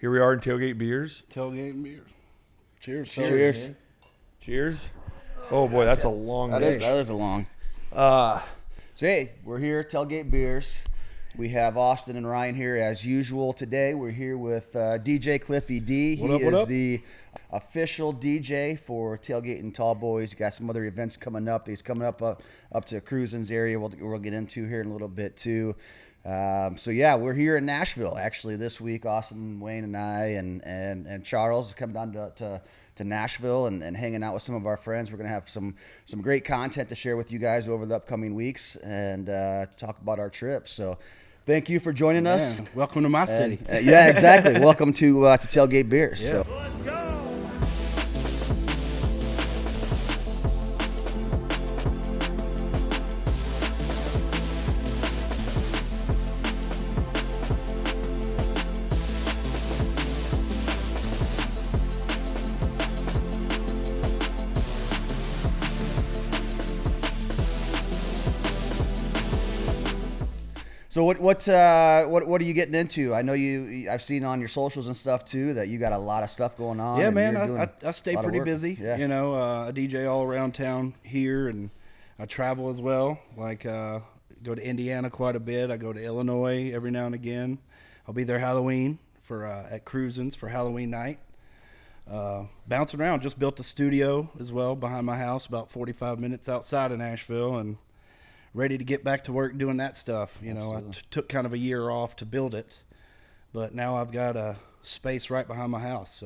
Here we are in Tailgate Beers. Tailgate Beers. Cheers. Cheers. Cheers. Oh, boy, that's a long day. That is a long. So, hey, we're here, Tailgate Beers. We have Austin and Ryan here as usual today. We're here with DJ Cliffy D. He is the official DJ for Tailgate N Tallboys. He's got some other events coming up. He's coming up to Cruisin's area. We'll get into here in a little bit too. So yeah, we're here in Nashville actually this week. Austin, Wayne, and I, and Charles come down to Nashville and hanging out with some of our friends. We're gonna have some great content to share with you guys over the upcoming weeks and talk about our trip. So thank you for joining us. Welcome to my city. Yeah, exactly. Welcome to Tailgate Beers. Yeah. So. Let's go. So what are you getting into? I know I've seen on your socials and stuff too that you got a lot of stuff going on. Yeah, and man, you're doing I stay a lot of pretty work. busy. Yeah. You know, I DJ all around town here, and I travel as well. Like, go to Indiana quite a bit. I go to Illinois every now and again. I'll be there Halloween for at Cruisin's for Halloween night. Bouncing around. Just built a studio as well behind my house, about 45 minutes outside of Nashville, and ready to get back to work doing that stuff. You know, I took kind of a year off to build it, but now I've got a space right behind my house.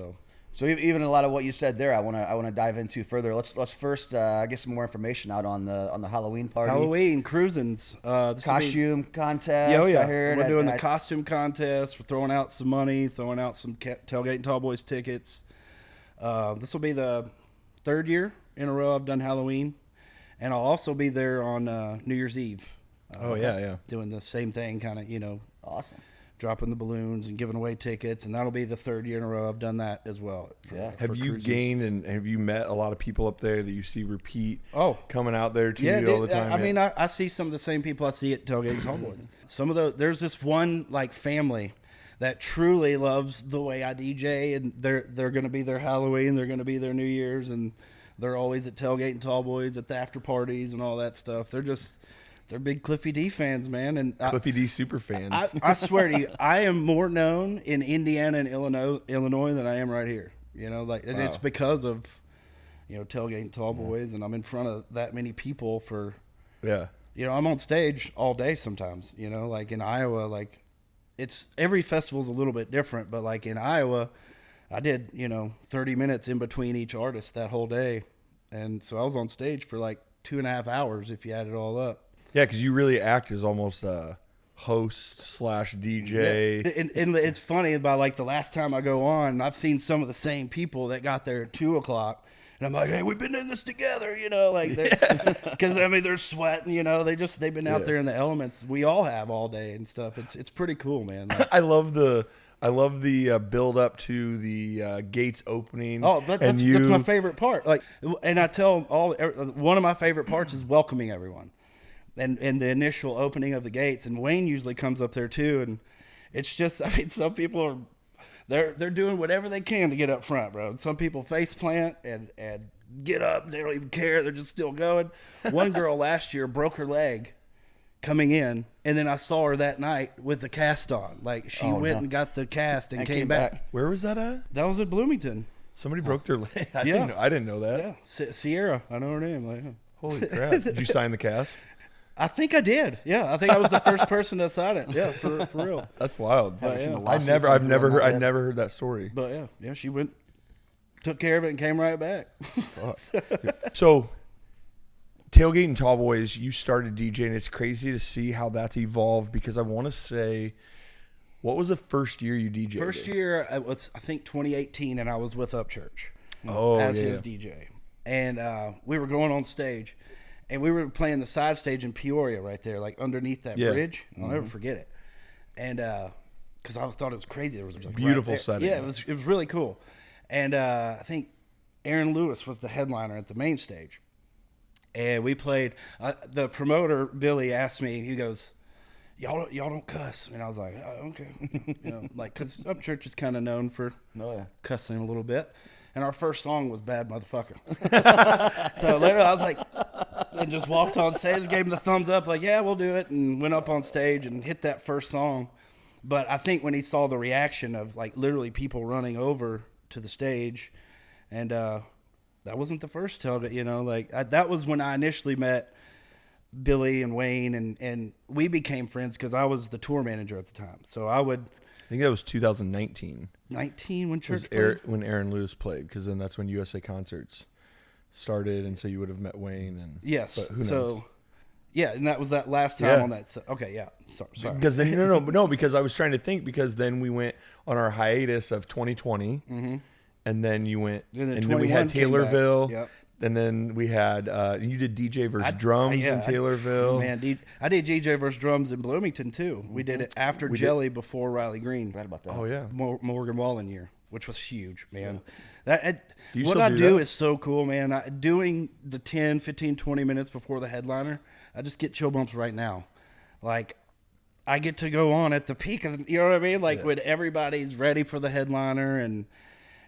So even a lot of what you said there, I want to dive into further. Let's first get some more information out on the Halloween party. Halloween Cruisin's Costume contest. Yeah, oh yeah. I heard. We're doing the costume contest. We're throwing out some money, throwing out some Tailgate N Tallboys tickets. This will be the third year in a row I've done Halloween. And I'll also be there on New Year's Eve. Doing the same thing, kind of, you know. Awesome. Dropping the balloons and giving away tickets. And that'll be the third year in a row I've done that as well. Have you gained and have you met a lot of people up there that you see repeat coming out there to you all the time? I mean, I see some of the same people I see at Tailgate N Tallboys. There's this one, like, family that truly loves the way I DJ, and they're going to be their Halloween, they're going to be their New Year's, and they're always at Tailgate N Tallboys at the after parties and all that stuff. They're big Cliffy D fans, man. And Cliffy D super fans. I swear to you, I am more known in Indiana and Illinois than I am right here. You know, like, and it's because of, you know, Tailgate N Tallboys, and I'm in front of that many people you know, I'm on stage all day sometimes, you know, like in Iowa, like every festival's a little bit different, but like in Iowa, I did, you know, 30 minutes in between each artist that whole day. And so I was on stage for like 2.5 hours if you add it all up. Yeah, because you really act as almost a host / DJ. Yeah. And it's funny, about like the last time I go on, I've seen some of the same people that got there at 2 o'clock. And I'm like, hey, we've been in this together, you know, like, because I mean, they're sweating, you know, they've been out there in the elements. We all have all day and stuff. It's pretty cool, man. Like, I love the build up to the gates opening. Oh, that's my favorite part. Like, and I tell one of my favorite parts is welcoming everyone, and the initial opening of the gates. And Wayne usually comes up there too, and it's just, I mean, some people are they're doing whatever they can to get up front, bro. And some people face plant and get up. They don't even care. They're just still going. One girl last year broke her leg coming in, and then I saw her that night with the cast on. Like, she went and got the cast and came back. Where was that at? That was at Bloomington. Somebody broke their leg. I didn't know that. Yeah, Sierra. I know her name. Like, holy crap! Did you sign the cast? I think I did. Yeah, I think I was the first person to sign it. Yeah, for real. That's wild. I've never heard that story. But yeah, she went, took care of it, and came right back. So, Tailgate N Tallboys, you started DJing. It's crazy to see how that's evolved, because I want to say, what was the first year you DJed? First year, it was, I think, 2018, and I was with Upchurch as his DJ. And we were going on stage, and we were playing the side stage in Peoria right there, like underneath that bridge. I'll never forget it. And because I thought it was crazy. There was like beautiful setting. Yeah, it was really cool. And I think Aaron Lewis was the headliner at the main stage. And we played, the promoter, Billy, asked me, he goes, y'all don't cuss. And I was like, oh, okay. Like, because some church is kind of known for cussing a little bit. And our first song was Bad Motherfucker. So later I was like, and just walked on stage, gave him the thumbs up, like, yeah, we'll do it. And went up on stage and hit that first song. But I think when he saw the reaction of like literally people running over to the stage, and that wasn't the first tailgate, that was when I initially met Billy and Wayne, and we became friends because I was the tour manager at the time. So I think that was 2019. 19 when church played? When Aaron Lewis played, because then that's when USA Concerts started, and so you would have met Wayne. And yes, but who knows? So yeah, and that was that last time on that. So, okay, yeah, sorry. Because then no, because I was trying to think, because then we went on our hiatus of 2020, and then you went, and then we had Taylorville. Yep. And then we had you did DJ versus drums in Taylorville. I did DJ versus drums in Bloomington too. We did it after Jelly, before Riley Green. Right about that. Oh yeah, Morgan Wallen year, which was huge, man. Yeah. What I do is so cool, man. Doing the 10, 15, 20 minutes before the headliner, I just get chill bumps right now. Like, I get to go on at the peak of, you know what I mean? Like when everybody's ready for the headliner, and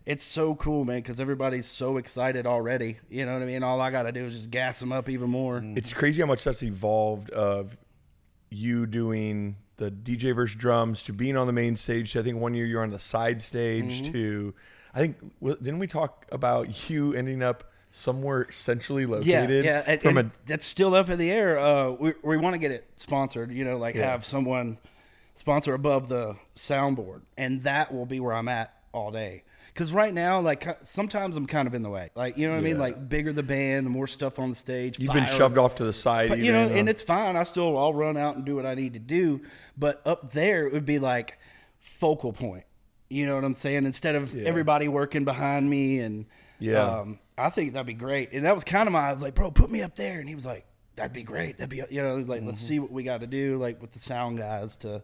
it's so cool, man, because everybody's so excited already. You know what I mean? All I got to do is just gas them up even more. It's crazy how much that's evolved, of you doing the DJ versus drums to being on the main stage. I think one year you're on the side stage to, I think, didn't we talk about you ending up somewhere centrally located? Yeah. And that's still up in the air. We want to get it sponsored, have someone sponsor above the soundboard, and that will be where I'm at all day. Because right now, like, sometimes I'm kind of in the way. Like, you know what I mean? Like, bigger the band, the more stuff on the stage. You've been shoved off to the side. But, and it's fine. I'll run out and do what I need to do. But up there, it would be like focal point. You know what I'm saying? Instead of everybody working behind me. And I think that'd be great. And that was kind of I was like, bro, put me up there. And he was like, that'd be great. That'd be, let's see what we got to do, like, with the sound guys to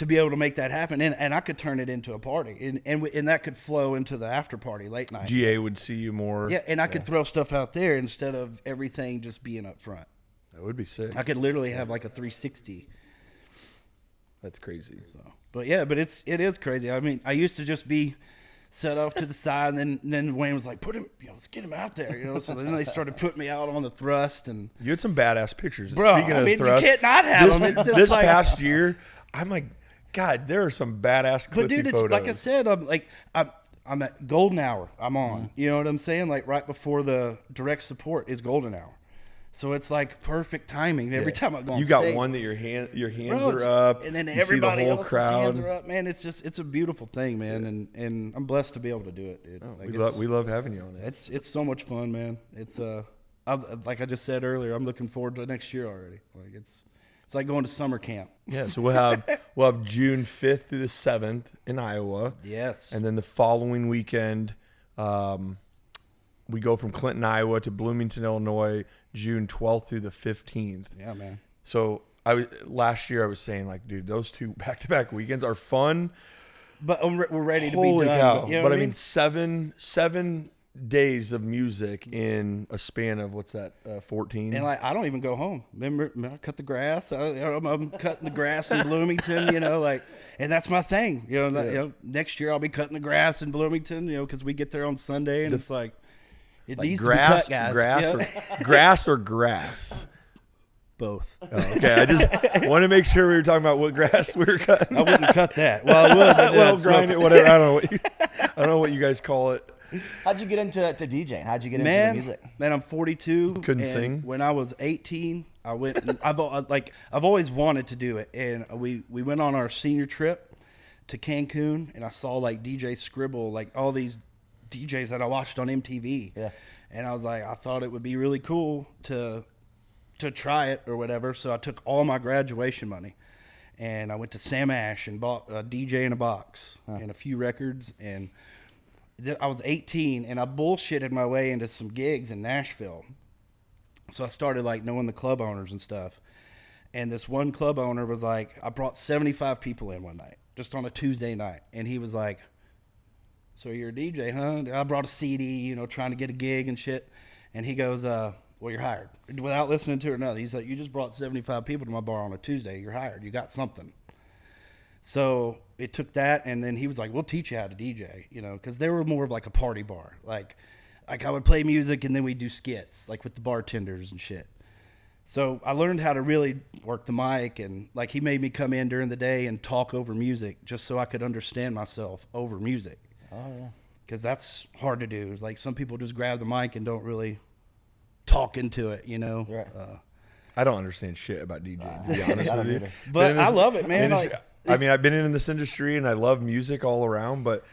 be able to make that happen. And I could turn it into a party, and that could flow into the after party late night. GA would see you more. Yeah, and I could throw stuff out there instead of everything just being up front. That would be sick. I could literally have like a 360. That's crazy. So, but it is crazy. I mean, I used to just be set off to the side, and then Wayne was like, "Put him, let's get him out there," So then they started putting me out on the thrust, and you had some badass pictures, bro. Speaking of thrust, you can't not have them. It's just this past year, I'm like, God, there are some badass Cliffy But dude, it's photos. like I said, I'm at golden hour. I'm on. You know what I'm saying? Like right before the direct support is golden hour. So it's like perfect timing. Every time I go on you stage, got one that your hands are up, and then you everybody see the whole else's crowd. hands are up. Man, it's a beautiful thing, man, and I'm blessed to be able to do it, dude. We love having you on it. It's so much fun, man. It's like I just said earlier, I'm looking forward to next year already. Like it's like going to summer camp. Yeah, so we'll have June 5th through the 7th in Iowa. Yes, and then the following weekend, we go from Clinton, Iowa to Bloomington, Illinois, June 12th through the 15th. Yeah, man. So last year I was saying, like, dude, those two back-to-back weekends are fun, but we're ready to Holy be done. cow. You know but what I mean, 7 days of music in a span of 14. And like I don't even go home. Remember I cut the grass. I'm cutting the grass in Bloomington, and that's my thing. Next year I'll be cutting the grass in Bloomington, because we get there on Sunday, and it's like it like needs grass, to be cut, guys. Grass or grass. Both. Oh, okay, I just want to make sure we were talking about what grass we were cutting. I wouldn't cut that. Well, I would. Well, grind it, whatever. I don't know what you guys call it. How'd you get into DJing? How'd you get into the music? Man, I'm 42. Couldn't sing. When I was 18, I went. I've always wanted to do it, and we went on our senior trip to Cancun, and I saw like DJ Scribble, like all these DJs that I watched on MTV. Yeah. And I was like, I thought it would be really cool to try it or whatever. So I took all my graduation money, and I went to Sam Ash and bought a DJ in a box and a few records, and I was 18, and I bullshitted my way into some gigs in Nashville. So I started like knowing the club owners and stuff. And this one club owner was like, I brought 75 people in one night, just on a Tuesday night. And he was like, so you're a DJ, huh? I brought a CD, trying to get a gig and shit. And he goes, well, you're hired. Without listening to it or nothing. He's like, you just brought 75 people to my bar on a Tuesday. You're hired. You got something. So it took that, and then he was like, we'll teach you how to DJ, you know, because they were more of like a party bar. Like I would play music, and then we'd do skits, like with the bartenders and shit. So I learned how to really work the mic, and like he made me come in during the day and talk over music just so I could understand myself over music. Oh, yeah. Because that's hard to do. It's like some people just grab the mic and don't really talk into it, you know? Right. I don't understand shit about DJing, to be honest with you. But I love it, man. I mean, I've been in this industry and I love music all around, but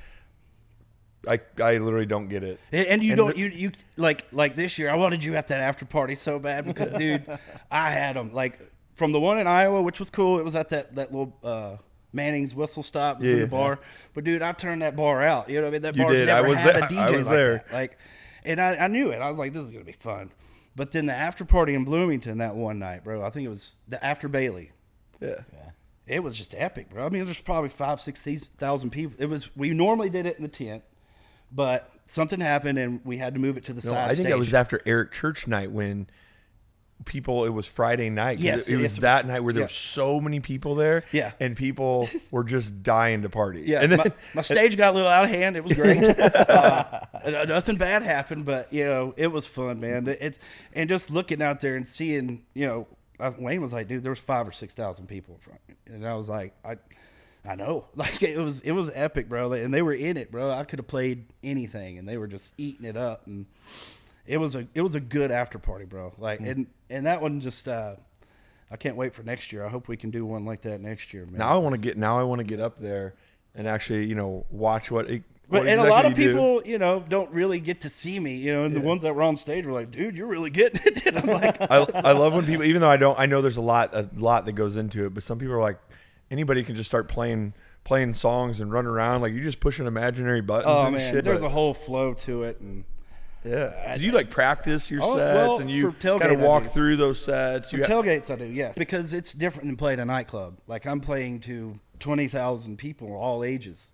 I literally don't get it. And you like this year, I wanted you at that after party so bad because, dude, I had them. Like, from the one in Iowa, which was cool, it was at that little Manning's Whistle Stop in the bar. Yeah. But, dude, I turned that bar out. You know what I mean? That bar's never had a DJ like that. Like, and I knew it. I was like, this is going to be fun. But then the after party in Bloomington that one night, bro, I think it was the after Bailey. Yeah. It was just epic, bro. I mean, there's probably 6,000 people. We normally did it in the tent, but something happened and we had to move it to the side I think stage. that was after Eric Church night when it was Friday night. Yes, it was that night where there were so many people there. Yeah. And people were just dying to party. Yeah. And then, my stage got a little out of hand. It was great. Nothing bad happened, but, you know, it was fun, man. And just looking out there and seeing, you know, Wayne was like, dude, there was 5,000 or 6,000 people in front. And I was like, I know. Like, it was epic, bro. And they were in it, bro. I could have played anything, and they were just eating it up. And it was a good after party, bro. Like, and that one just, I can't wait for next year. I hope we can do one like that next year, man. Now I want to get up there and actually, you know, watch what a lot of people, you know, don't really get to see me, you know, and the ones that were on stage were like, dude, you're really getting it. And I'm like, I love when people, even though I know there's a lot that goes into it, but some people are like, anybody can just start playing songs and run around. Like, you just pushing imaginary buttons and shit. There's a whole flow to it. And yeah. Do you like practice your sets and you kind of walk through those sets? For tailgates, I do, yes. Because it's different than playing a nightclub. Like, I'm playing to 20,000 people, all ages.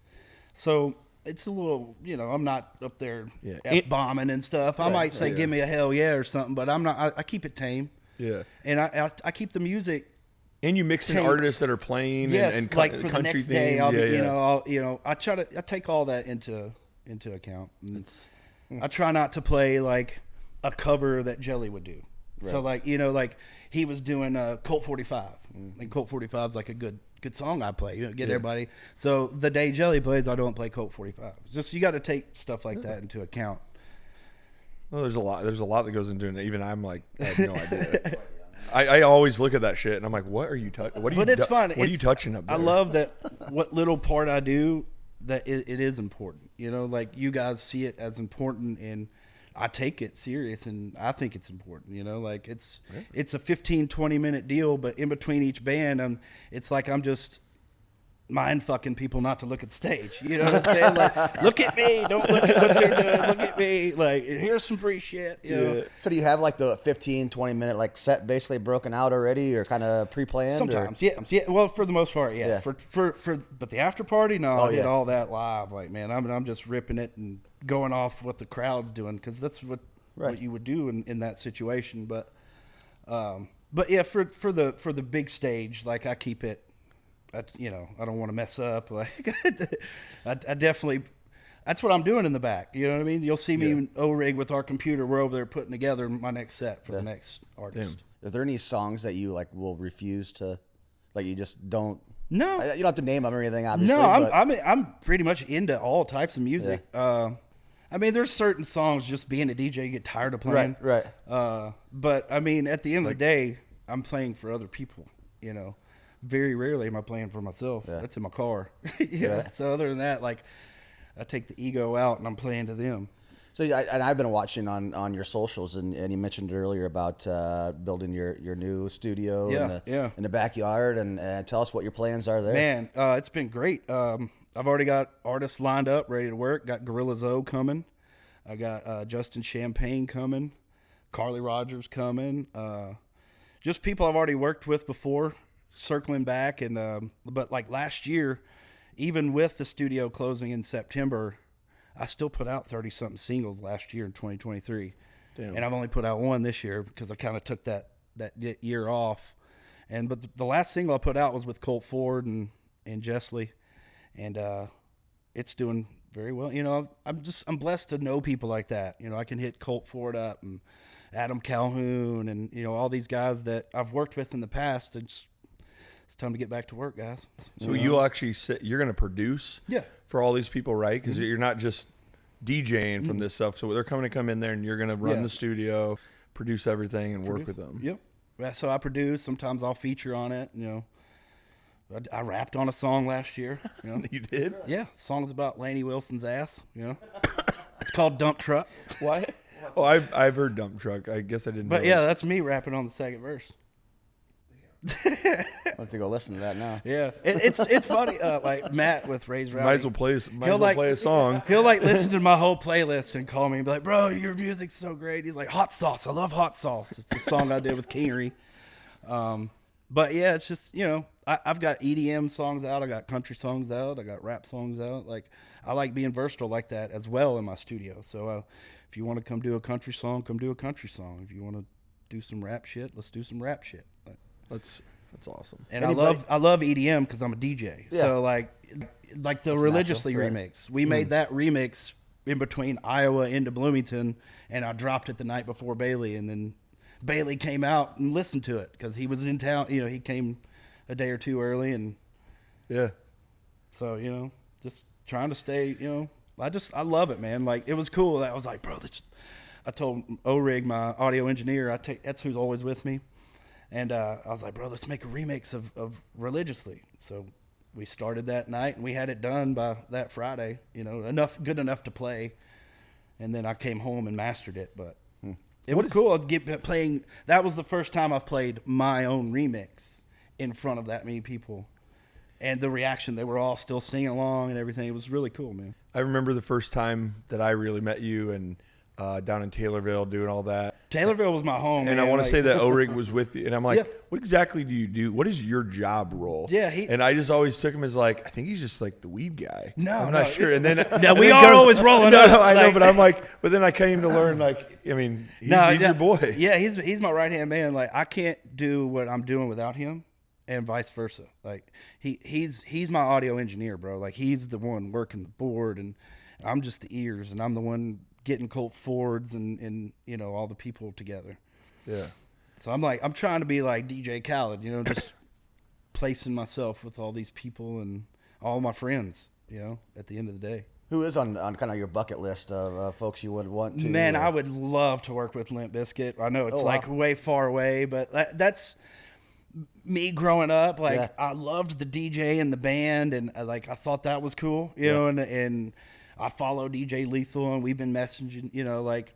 So it's a little, you know, I'm not up there F-bombing and stuff. I might say, give me a hell yeah or something, but I'm not. I keep it tame. Yeah. And I keep the music. And you mix in artists that are playing and like for country the next themed. day, I take all that into account. I try not to play like a cover that Jelly would do. Right. So like, you know, like he was doing Colt 45, and Colt 45 is like a good song I play. You know, get everybody. So the day Jelly plays, I don't play Colt 45. Just you got to take stuff like that into account. Well, there's a lot that goes into it. Even I'm like, I have no idea. I always look at that shit and I'm like, what are you touching? But it's fun. What are you touching up there? I love that what little part I do, that it is important. You know, like you guys see it as important, and I take it serious, and I think it's important. You know, like it's a 15-20 minute deal, but in between each band, it's like I'm just mind fucking people not to look at stage. You know what I'm saying? Like, look at me, don't look at what they're doing. Look at me. Like, here's some free shit. You know? So do you have like the 15-20 minute like set basically broken out already, or kind of pre-planned? Sometimes, yeah. Well, for the most part, yeah. But the after party, no, I did all that live. Like, man, I'm just ripping it and going off what the crowd's doing, because that's what you would do in that situation. But yeah, for the big stage, like I keep it. I don't want to mess up. Like, I definitely, that's what I'm doing in the back. You know what I mean? You'll see me in O-Rig with our computer. We're over there putting together my next set for the next artist. Are there any songs that you like will refuse to, like you just don't? No, you don't have to name them or anything. Obviously, no. I'm pretty much into all types of music. Yeah. I mean, there's certain songs just being a DJ you get tired of playing. Right. But I mean, at the end of the day, I'm playing for other people. You know. Very rarely am I playing for myself. Yeah. That's in my car. So other than that, like, I take the ego out and I'm playing to them. So and I've been watching on your socials, and you mentioned earlier about building your new studio in the backyard, and tell us what your plans are there. Man, it's been great. I've already got artists lined up, ready to work. Got Gorilla Zoe coming. I got Justin Champagne coming. Carly Rogers coming. Just people I've already worked with before. Circling back, and but like last year, even with the studio closing in September, I still put out 30-something singles last year in 2023. Damn. And I've only put out one this year because I kind of took that year off. But the last single I put out was with Colt Ford and Jessley, and it's doing very well. You know, I'm blessed to know people like that. You know, I can hit Colt Ford up and Adam Calhoun and, you know, all these guys that I've worked with in the past. It's time to get back to work, guys. So you'll actually you're going to produce for all these people, right? Because you're not just DJing from this stuff. So they're coming to come in there and you're going to run the studio, produce everything and work with them. Yep. So I produce. Sometimes I'll feature on it, you know. I rapped on a song last year. You know? You did? Yeah. The song's about Laney Wilson's ass, you know. It's called Dump Truck. Why? Oh, I've heard Dump Truck. I guess I didn't know. But yeah, that's me rapping on the second verse. I have to go listen to that now. Yeah. It's funny. Like Matt with Ray's Rowdy. Might as well play a song. He'll like listen to my whole playlist and call me and be like, bro, your music's so great. He's like, Hot Sauce. I love Hot Sauce. It's the song I did with Kingery. But yeah, it's just, you know, I've got EDM songs out. I got country songs out. I got rap songs out. Like, I like being versatile like that as well in my studio. So if you want to come do a country song, come do a country song. If you want to do some rap shit, let's do some rap shit. That's awesome. And I love EDM because I'm a DJ. Yeah. So like the Religiously remix. We made that remix in between Iowa into Bloomington, and I dropped it the night before Bailey, and then Bailey came out and listened to it because he was in town. You know, he came a day or two early, and so, you know, just trying to stay. You know, I love it, man. Like, it was cool. I was like, bro, I told O-Rig, my audio engineer, that's who's always with me, and I was like, bro, let's make a remix of Religiously. So we started that night, and we had it done by that Friday. You know, good enough to play, and then I came home and mastered it, but. It was cool. I'd playing. That was the first time I've played my own remix in front of that many people, and the reaction. They were all still singing along and everything. It was really cool, man. I remember the first time that I really met you and down in Taylorville doing all that. Taylorville was my home, and man. I want to say that O-Rig was with you, and I'm like, what exactly do you do? What is your job role? Yeah, and I just always took him as like, I think he's just like the weed guy. I'm not sure. And then we are always rolling up. No, I know, but I'm like, but then I came to learn, like, I mean, he's your boy. Yeah, he's my right hand man. Like, I can't do what I'm doing without him, and vice versa. Like, he's my audio engineer, bro. Like, he's the one working the board, and I'm just the ears, and I'm the one getting Colt Fords and you know, all the people together. Yeah. So I'm trying to be like DJ Khaled, you know, just placing myself with all these people and all my friends, you know, at the end of the day. Who is on kind of your bucket list of folks you would want to? Man, I would love to work with Limp Bizkit. I know it's like way far away, but that's me growing up. Like, I loved the DJ and the band, and like, I thought that was cool, you know, and I follow DJ Lethal, and we've been messaging, you know, like,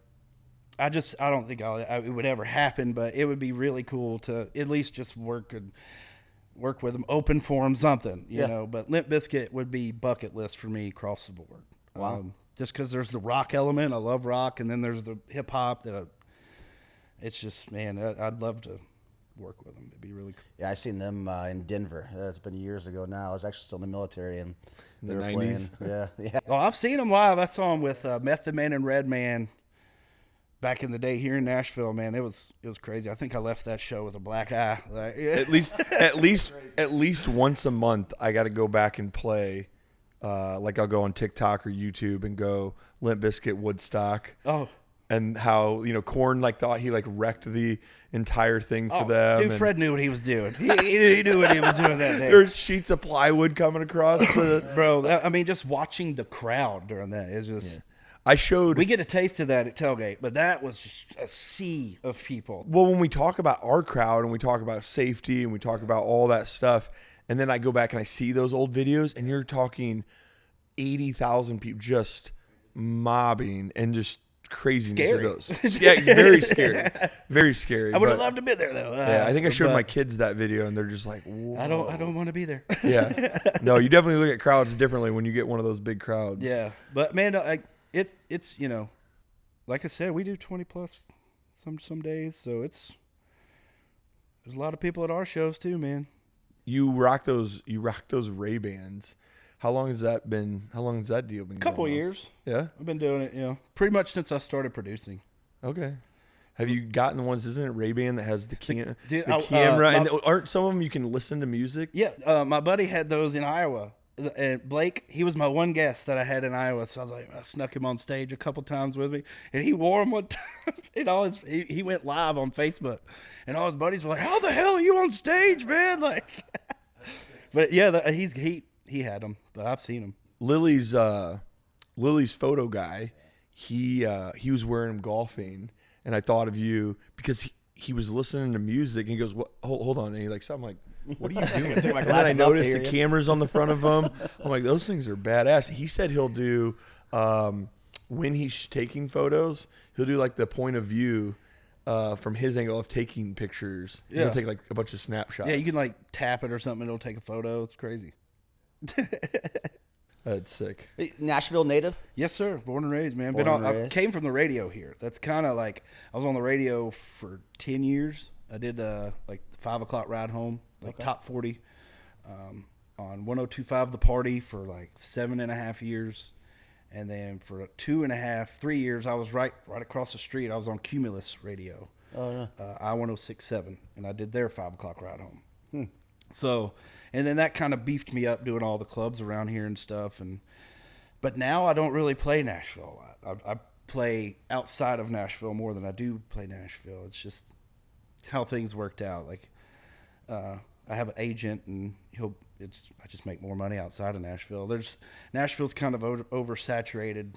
I don't think it would ever happen, but it would be really cool to at least just work with them, open for them, something, you know. But Limp Bizkit would be bucket list for me across the board. Wow. Just because there's the rock element. I love rock. And then there's the hip hop it's just, man, I'd love to work with them. It'd be really cool. Yeah, I seen them in Denver. It's been years ago now. I was actually still in the military, and they were 90s. playing. Yeah. Oh, I've seen them live. I saw them with Method Man and Redman back in the day here in Nashville. Man, it was crazy. I think I left that show with a black eye. Like, at least once a month, I got to go back and play. Like, I'll go on TikTok or YouTube and go Limp Bizkit Woodstock. Oh. And how, you know, Korn like thought he like wrecked the entire thing for them. Dude, Fred knew what he was doing. He knew what he was doing that day. There's sheets of plywood coming across. Bro, I mean, just watching the crowd during that is just. Yeah. We get a taste of that at Tailgate, but that was just a sea of people. Well, when we talk about our crowd and we talk about safety and we talk about all that stuff, and then I go back and I see those old videos, and you're talking 80,000 people just mobbing and just craziness of those. Yeah, very scary. Very scary. I would have loved to be there, though. Yeah, I think I showed my kids that video, and they're just like, whoa. I don't want to be there. Yeah. No, you definitely look at crowds differently when you get one of those big crowds. Yeah. But, man, it's you know, like I said, we do 20 plus some days, so there's a lot of people at our shows too, man. You rock those Ray-Bans. How long has that deal been? A couple of years. Yeah. I've been doing it, you know, pretty much since I started producing. Okay. Have you gotten the ones? Isn't it Ray-Ban that has the Dude, camera? And aren't some of them you can listen to music? Yeah, my buddy had those in Iowa. And Blake, he was my one guest that I had in Iowa, so I snuck him on stage a couple times with me, and he wore them one time. He went live on Facebook, and all his buddies were like, "How the hell are you on stage, man?" Like, but yeah, he had them, but I've seen them. Lily's photo guy, he was wearing them golfing, and I thought of you because he was listening to music, and he goes, "What? Hold on," and he like, so I'm like, what are you doing? And then I noticed the cameras on the front of them. I'm like, those things are badass. He said he'll do, when he's taking photos, he'll do like the point of view from his angle of taking pictures. Yeah. He'll take like a bunch of snapshots. Yeah, you can like tap it or something and it'll take a photo. It's crazy. That's sick. Nashville native? Yes, sir. Born and raised, man. I came from the radio here. That's kind of like, I was on the radio for 10 years. I did like the 5 o'clock ride home. Like top 40 on 102.5 The Party for like 7.5 years, and then for 3 years I was right across the street. I was on Cumulus Radio, I-1067, and I did their 5 o'clock ride home. So, and then that kind of beefed me up doing all the clubs around here and stuff. But now I don't really play Nashville a lot. I play outside of Nashville more than I do play Nashville. It's just how things worked out. Like. I have an agent, and I just make more money outside of Nashville. Nashville's kind of oversaturated.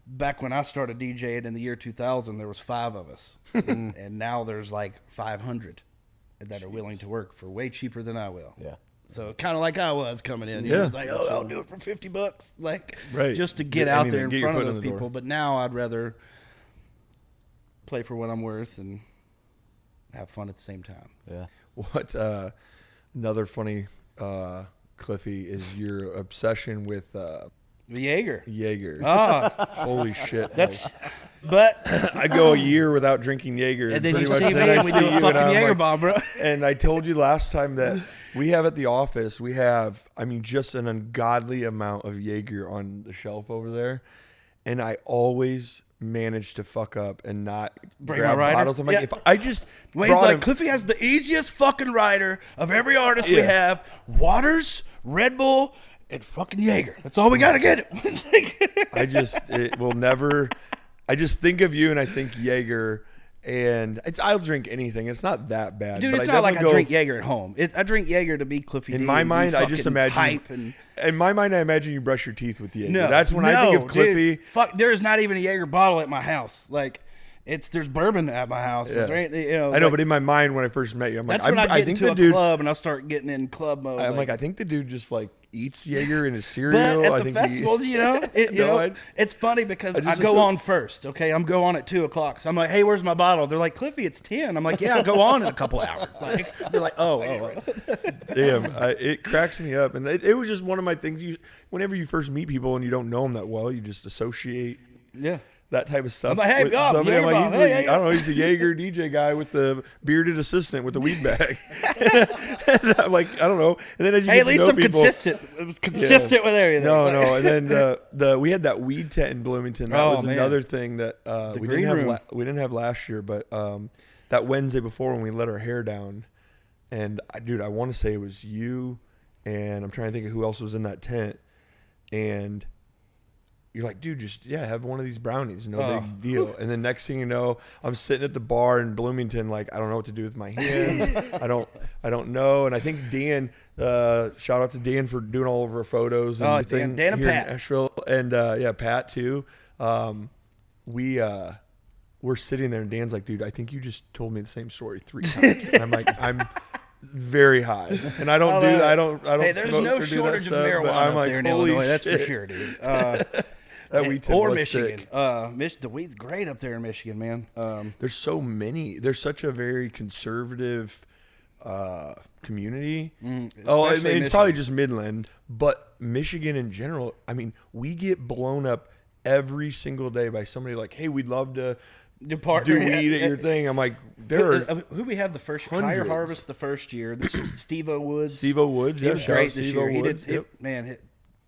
Back when I started DJing in the year 2000, there was 5 of us, and now there's like 500 that are willing to work for way cheaper than I will. Yeah. So kind of like I was coming in, you know, like, oh, I'll do it for $50, like just to get out there in front of those people. But now I'd rather play for what I'm worth and have fun at the same time. Yeah. What another funny Cliffy is your obsession with Jaeger. Holy shit. But I go a year without drinking Jaeger, and then you see me and we do a fucking Jaeger bomb, bro. And I told you last time that we have at the office, just an ungodly amount of Jaeger on the shelf over there, and I always managed to fuck up and not grab bottles. I'm like, if I just Wayne's like, Cliffy has the easiest fucking rider of every artist we have. Waters, Red Bull, and fucking Jaeger. That's all we gotta get. I just think of you and I think Jaeger, and I'll drink anything. It's not that bad. Dude, it's not like I drink Jaeger at home. I drink Jaeger to be Cliffy D. In my mind, I just imagine. In my mind, I imagine you brush your teeth with Jaeger. That's when I think of Cliffy. Dude, fuck, there's not even a Jaeger bottle at my house. Like, there's bourbon at my house. Yeah. I know, but in my mind, when I first met you, I'm like, that's when I get into a club and I start getting in club mode. I'm like, I think the dude just like eats Jaeger in his cereal. But at the festivals, it's funny because I go on first. Okay, I'm go on at 2:00. So I'm like, hey, where's my bottle? They're like, Cliffy, it's 10. I'm like, yeah, I'll go on in a couple hours. Like, they're like, oh. Damn, it cracks me up, and it was just one of my things. Whenever you first meet people and you don't know them that well, you just associate. Yeah. That type of stuff. I'm like, hey, somebody, I'm like, I don't know, he's a Jaeger DJ guy with the bearded assistant with the weed bag. And I'm like, I don't know. And then as you get at least to know I'm people, consistent with everything. No. And then we had that weed tent in Bloomington. That was another thing that we didn't have last year, but that Wednesday before when we let our hair down, and I want to say it was you, and I'm trying to think of who else was in that tent, and you're like, dude, just have one of these brownies, no big deal. And then next thing you know, I'm sitting at the bar in Bloomington, like I don't know what to do with my hands. I don't know. And I think Dan, shout out to Dan for doing all of our photos and everything Dan and here Pat. in Nashville, and Pat too. We're sitting there, and Dan's like, dude, I think you just told me the same story 3 times. And I'm like, I'm very high, and I don't Hey, there's no shortage of marijuana up there in Illinois. That's for sure, dude. Or Michigan. The weed's great up there in Michigan, man. There's so many. There's such a very conservative community. It's probably just Midland, but Michigan in general. I mean, we get blown up every single day by somebody like, "Hey, we'd love to do weed at your thing." I'm like, who we have the first Higher Harvest the first year? Steve-O Woods. Steve-O Woods, he was great this year. He did,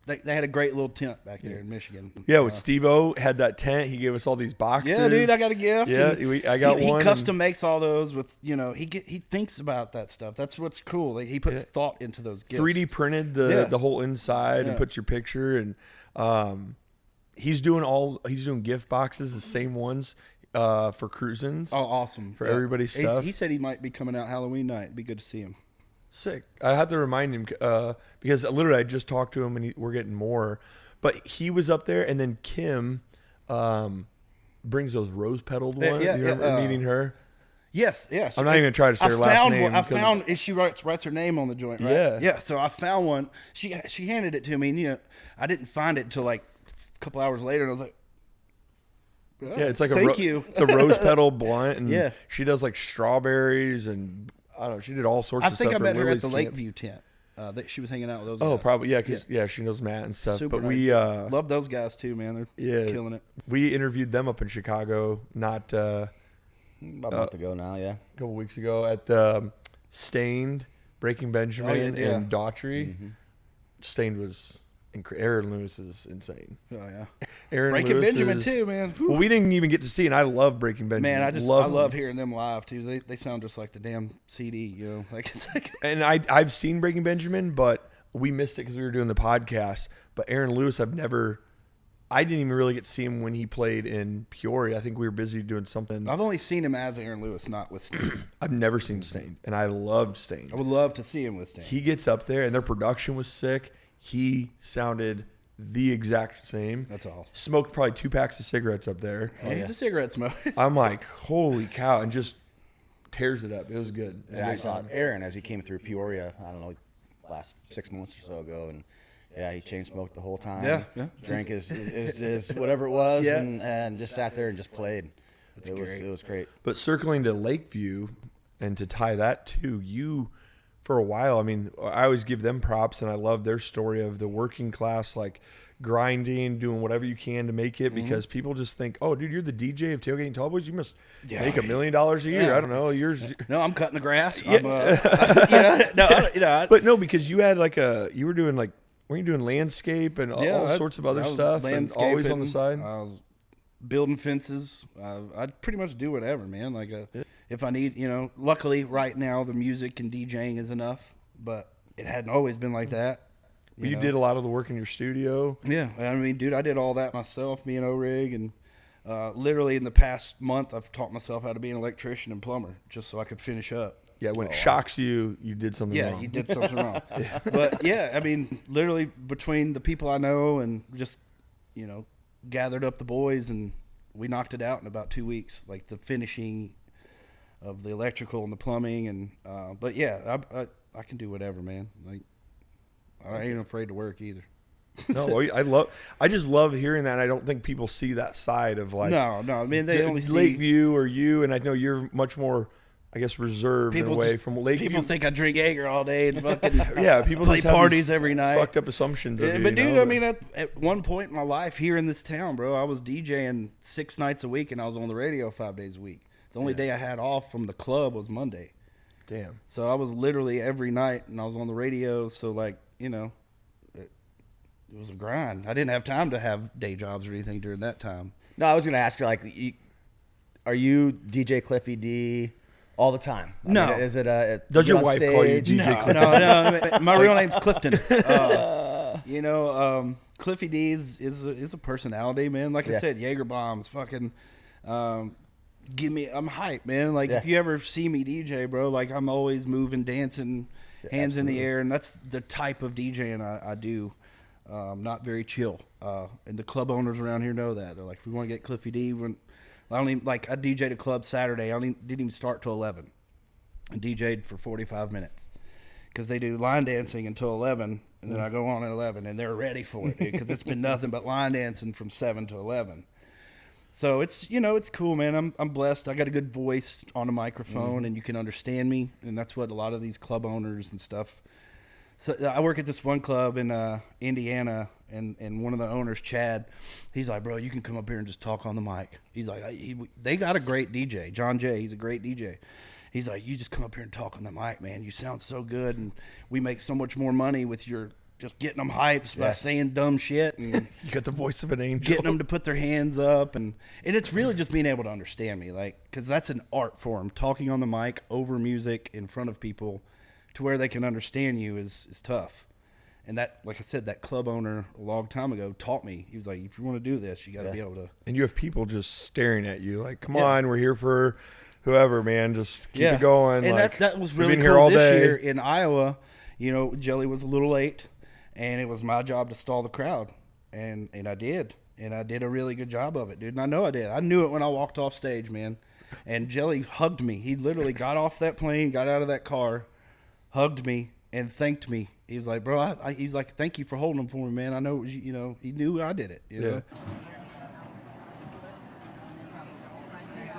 they had a great little tent back there in Michigan. Yeah, with Steve-O had that tent. He gave us all these boxes. Yeah, dude, I got a gift. Yeah, I got he one. He custom makes all those with, he thinks about that stuff. That's what's cool. Like, he puts thought into those gifts. 3D printed the whole inside and puts your picture, and he's doing gift boxes, the same ones for cruisins. Oh, awesome. For everybody's stuff. He said he might be coming out Halloween night. It'd be good to see him. Sick. I had to remind him because literally I just talked to him and we're getting more. But he was up there, and then Kim brings those rose-petaled ones. Yeah, you remember meeting her? Yes. I'm not even going to try to say her last name. I found she writes her name on the joint, right? Yeah. So I found one. She handed it to me, and I didn't find it until like a couple hours later, and I was like, yeah, it's like thank you. It's a rose petal blunt, and she does like strawberries, and I don't know. She did all sorts of stuff. I think I met her Lily's at the camp. Lakeview tent. That she was hanging out with those. Oh, guys. probably because she knows Matt and stuff. Super but nice. we love those guys too, man. They're killing it. We interviewed them up in Chicago, not about a month ago now. Yeah, a couple weeks ago at the Stained, Breaking Benjamin, and Daughtry. Mm-hmm. Stained was Aaron Lewis is insane. Oh yeah, Breaking Benjamin too, man. Well, we didn't even get to see, and I love Breaking Benjamin. Man, I love hearing them live too. They sound just like the damn CD, Like it's like. And I've seen Breaking Benjamin, but we missed it because we were doing the podcast. But Aaron Lewis, I didn't even really get to see him when he played in Peoria. I think we were busy doing something. I've only seen him as Aaron Lewis, not with Stain. I've never seen Stained, and I loved Stained. I would love to see him with Stain. He gets up there, and their production was sick. He sounded the exact same. That's all. Smoked probably 2 packs of cigarettes up there. Oh, he's a cigarette smoker. I'm like, holy cow, and just tears it up. It was good. Yeah, I saw Aaron as he came through Peoria, I don't know, last 6 months or so ago, and he chain smoked the whole time. Yeah. Drank his whatever it was, and just sat there and just played. It was great. But circling to Lakeview, and to tie that to you, for a while, I mean, I always give them props, and I love their story of the working class, like grinding, doing whatever you can to make it, because people just think, oh, dude, you're the DJ of Tailgate N Tallboys, you must make $1 million a year. Yeah. I don't know. No, I'm cutting the grass. Yeah. But no, because you had you were doing weren't you doing landscape and all sorts of other stuff, and always on the side? I was building fences. I'd pretty much do whatever, man. If I need, luckily right now the music and DJing is enough, but it hadn't always been like that. But you did a lot of the work in your studio. Yeah. I mean, dude, I did all that myself, me and O-Rig, and literally in the past month, I've taught myself how to be an electrician and plumber just so I could finish up. Yeah, when it shocks you, you did something wrong. Yeah, you did something wrong. But yeah, I mean, literally between the people I know and just, gathered up the boys, and we knocked it out in about 2 weeks, like the finishing of the electrical and the plumbing. And but yeah, I can do whatever, man. Like, I ain't afraid to work either. No, I just love hearing that. I don't think people see that side of No, I mean, they only see Lakeview or you, and I know you're much more, I guess, reserved in a way from Lakeview. People think I drink Jaeger all day and fucking people play just have parties every night. Fucked up assumptions. Of you, but dude, I mean, at one point in my life here in this town, bro, I was DJing 6 nights a week, and I was on the radio 5 days a week. The only day I had off from the club was Monday. Damn. So I was literally every night, and I was on the radio. So it was a grind. I didn't have time to have day jobs or anything during that time. No, I was going to ask you, are you DJ Cliffy D all the time? No. Is it does your wife call you DJ Cliffy? No. My real name's Clifton. Cliffy D is a personality, man. Like I said, Jaeger bombs, fucking. I'm hype, man. Like if you ever see me DJ, bro, like I'm always moving, dancing, hands in the air, and that's the type of DJing I do. Not very chill. And the club owners around here know that. They're like, if we want to get Cliffy D, I DJ'd a club Saturday. Didn't even start till 11, and DJ'd for 45 minutes because they do line dancing until 11, and then I go on at 11, and they're ready for it because it's been nothing but line dancing from 7 to 11. So it's it's cool, man. I'm blessed. I got a good voice on a microphone, and you can understand me, and that's what a lot of these club owners and stuff. So I work at this one club in Indiana, and one of the owners, Chad, he's like, bro, you can come up here and just talk on the mic. He's like, they got a great DJ, John Jay. He's a great DJ. He's like, you just come up here and talk on the mic, man. You sound so good, and we make so much more money with your just getting them hyped by saying dumb shit. And You got the voice of an angel. getting them to put their hands up. And it's really just being able to understand me, like, because that's an art form. Talking on the mic over music in front of people to where they can understand you is tough. And that, like I said, that club owner a long time ago taught me. He was like, if you want to do this, you got to be able to. And you have people just staring at you like, come on, we're here for whoever, man. Just keep it going. And like, that was really been here cool all this day. year in Iowa. You know, Jelly was a little late, and it was my job to stall the crowd. And I did. And I did a really good job of it, dude. And I know I did. I knew it when I walked off stage, man. And Jelly hugged me. He literally got off that plane, got out of that car, hugged me, and thanked me. He was like, bro, he's like, thank you for holding them for me, man. I know, you know, he knew I did it. You know?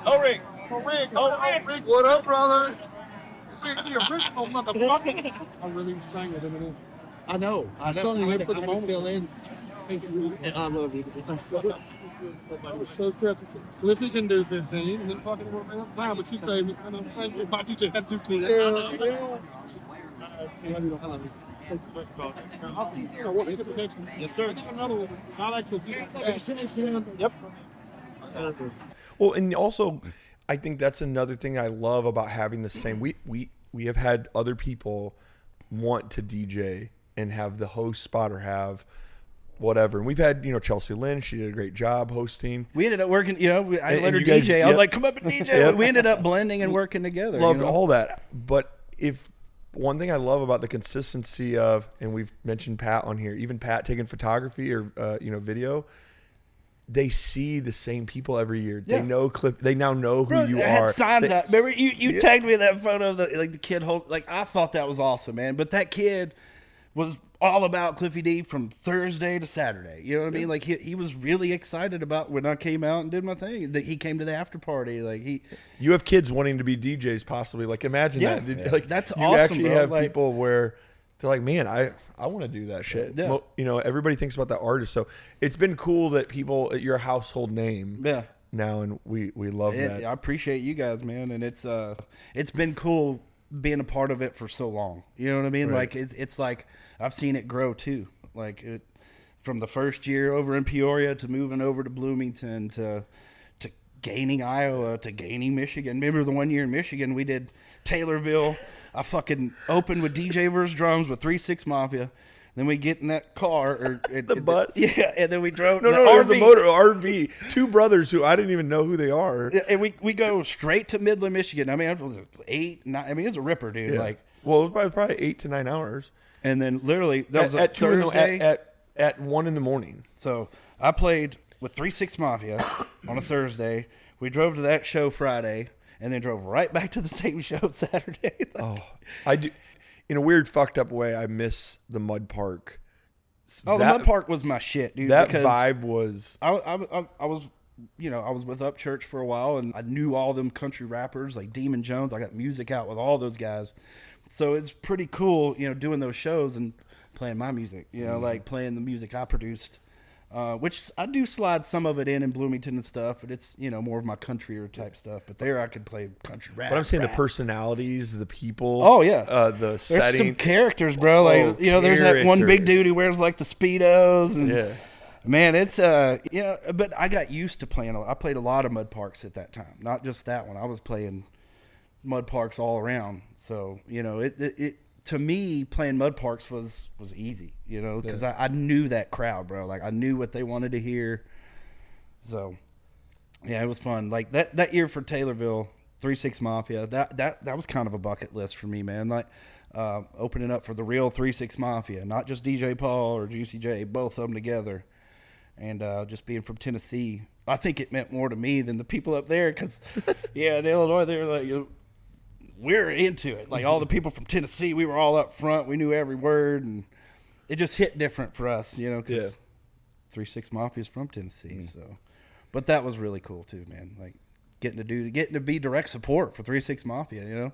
Oh, Rick. What up, brother? You're original motherfucker. I really was saying it. I know. I had to fill in. I love you. That was so stressful. Cliffy can do 15, and then fucking work out. Wow, but you say, my teacher had to do 2. I love you. Yes, sir. Yep. Well, and also, I think that's another thing I love about having the same. We have had other people want to DJ and have the host spot or have whatever. And we've had, Chelsea Lynn. She did a great job hosting. We ended up working, I let her you guys- DJ. I was like, come up and DJ. Yep. We ended up blending and working together. Loved all that. But if one thing I love about the consistency of, and we've mentioned Pat on here, even Pat taking photography or, video, they see the same people every year. Yeah. They know They now know who you I had are. signs out. Remember, you tagged me in that photo of the kid hold. Like, I thought that was awesome, man. But that kid was all about Cliffy D from Thursday to Saturday. You know what I mean? Like, he was really excited about when I came out and did my thing. That he came to the after party. Like, You have kids wanting to be DJs, possibly. Like, imagine that. Like, that's you awesome. actually bro. have like, people where they're like, man, I want to do that shit. Yeah. Everybody thinks about that artist. So it's been cool that people, you're a household name. Yeah. Now, and we love that. I appreciate you guys, man, and it's been cool being a part of it for so long. You know what I mean? Right. Like it's like I've seen it grow too. Like from the first year over in Peoria to moving over to Bloomington to gaining Iowa to gaining Michigan. Remember the one year in Michigan we did Taylorville. I fucking opened with DJ versus drums with 3-6 Mafia. Then we get in that car The bus. Yeah, and then we drove. No, it was a motor RV. Two brothers who I didn't even know who they are. And we go straight to Midland, Michigan. I mean, it was 8, 9. I mean, it was a ripper, dude. Yeah. Like, well, it was probably 8 to 9 hours. and then literally that was a At 2 Thursday. at 1 in the morning. So I played with 3-6 Mafia on a Thursday. We drove to that show Friday, and then drove right back to the same show Saturday. Oh, I do. In a weird, fucked up way, I miss the Mud Park. The Mud Park was my shit, dude. That because vibe was. I was, I was with Upchurch for a while, and I knew all them country rappers like Demon Jones. I got music out with all those guys, so it's pretty cool, doing those shows and playing my music. Like playing the music I produced, which I do slide some of it in Bloomington and stuff, but it's more of my country or type stuff. But there I could play country rap. But I'm saying the personalities, the people. Oh yeah, the there's setting. some characters, bro. Like there's that one big dude who wears like the Speedos and. Yeah. Man, it's but I got used to playing. I played a lot of mud parks at that time, not just that one. I was playing mud parks all around. So it to me playing mud parks was easy, because I knew that crowd, bro. Like I knew what they wanted to hear. So yeah, it was fun. Like that year for Taylorville, 3-6 Mafia. That was kind of a bucket list for me, man. Like. Opening up for the real 3-6 Mafia, not just DJ Paul or Juicy J, both of them together. And just being from Tennessee, I think it meant more to me than the people up there because, in Illinois, they were like, we're into it. Like all the people from Tennessee, we were all up front. We knew every word, and it just hit different for us, because 3-6 Mafia is from Tennessee. So, but that was really cool too, man. Like getting to be direct support for 3-6 Mafia,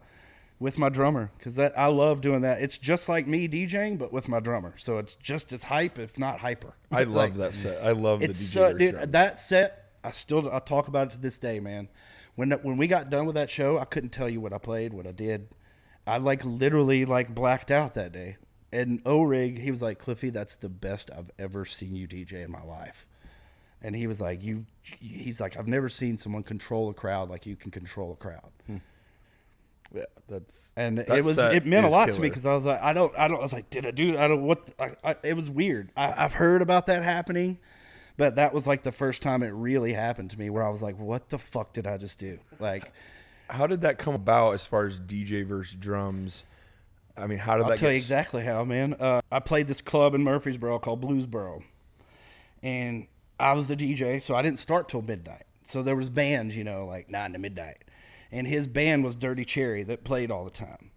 with my drummer, because I love doing that. It's just like me DJing, but with my drummer. So it's just as hype, if not hyper. I love that set. I love the DJ. So, dude, that set, I talk about it to this day, man. When we got done with that show, I couldn't tell you what I played, what I did. I literally blacked out that day. And O-Rig, he was like, Cliffy, that's the best I've ever seen you DJ in my life. And he was like, he's like, I've never seen someone control a crowd like you can control a crowd. Yeah, it meant a lot to me because I was like, I was like, did I do? I don't what. It was weird. I've heard about that happening, but that was like the first time it really happened to me where I was like, what the fuck did I just do? Like, how did that come about as far as DJ versus drums? I mean, how did I'll that? tell you exactly how, man. I played this club in Murfreesboro called Bluesboro, and I was the DJ, so I didn't start till midnight. So there was bands, like 9 to midnight. And his band was Dirty Cherry that played all the time.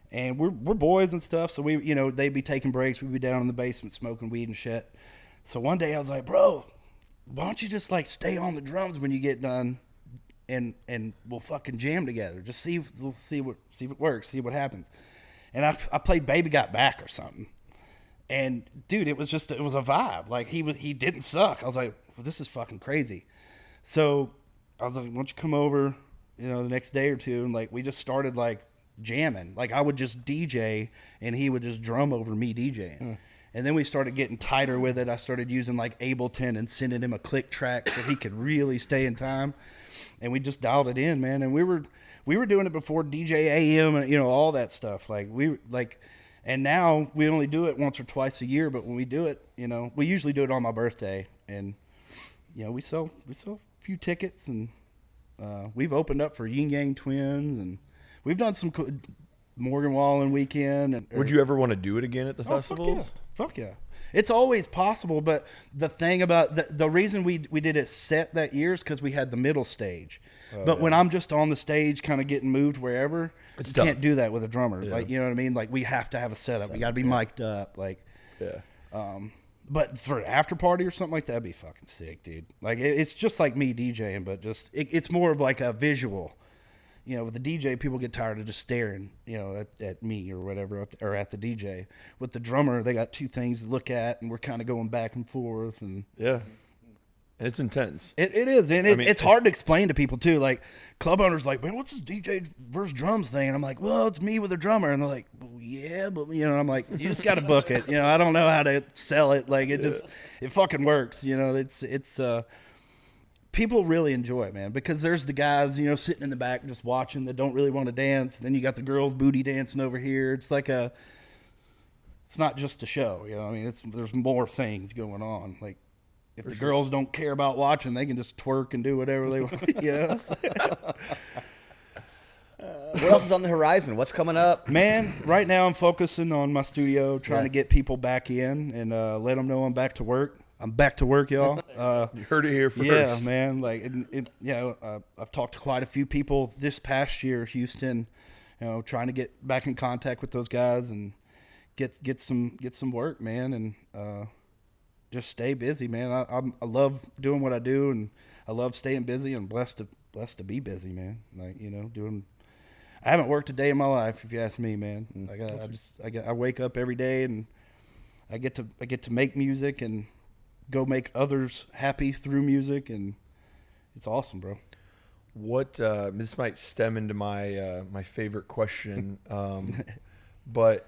And we're boys and stuff, so they'd be taking breaks. We'd be down in the basement smoking weed and shit. So one day I was like, bro, why don't you just like stay on the drums when you get done, and we'll fucking jam together. Just see if it works, see what happens. And I played Baby Got Back or something. And dude, it was a vibe. Like he didn't suck. I was like, well, this is fucking crazy. So I was like, why don't you come over, the next day or two, and like we just started like jamming. Like I would just DJ and he would just drum over me DJing. And then we started getting tighter with it. I started using like Ableton and sending him a click track so he could really stay in time. And we just dialed it in, man. And we were doing it before DJ AM and all that stuff. And now we only do it once or twice a year, but when we do it, we usually do it on my birthday, and we sell a few tickets, and we've opened up for Yin Yang Twins, and we've done some Morgan Wallen weekend. Would you ever want to do it again at the festivals? Fuck yeah. It's always possible, but the thing about the reason we did it set that year is because we had the middle stage. But when I'm just on the stage kind of getting moved wherever, you can't do that with a drummer. Yeah. Like, you know what I mean? Like, we have to have a setup. We got to be mic'd up. Like, but for an after party or something like that, that'd be fucking sick, dude. Like, it's just like me DJing, but just it's more of like a visual. With the DJ, people get tired of just staring, at me or whatever, or at the DJ. With the drummer, they got two things to look at, and we're kind of going back and forth. And yeah, and it's intense. It is, and it's hard to explain to people too. Like club owners, like, man, what's this DJ versus drums thing? And I'm like, well, it's me with a drummer, and they're like, well, yeah, but I'm like, you just got to book it. I don't know how to sell it. Like it fucking works. It's. People really enjoy it, man, because there's the guys, sitting in the back just watching that don't really want to dance. And then you got the girls booty dancing over here. It's like it's not just a show, I mean, there's more things going on. Like if the girls don't care about watching, they can just twerk and do whatever they want, What else is on the horizon? What's coming up? Man, right now I'm focusing on my studio, trying to get people back in and let them know I'm back to work. I'm back to work, y'all. You heard it here first. Yeah, man. Like, I've talked to quite a few people this past year, Houston. Trying to get back in contact with those guys and get some work, man, and just stay busy, man. I love doing what I do, and I love staying busy, and blessed to be busy, man. Like doing. I haven't worked a day in my life, if you ask me, man. Like I wake up every day and I get to make music and go make others happy through music, and it's awesome, bro. What this might stem into my my favorite question, but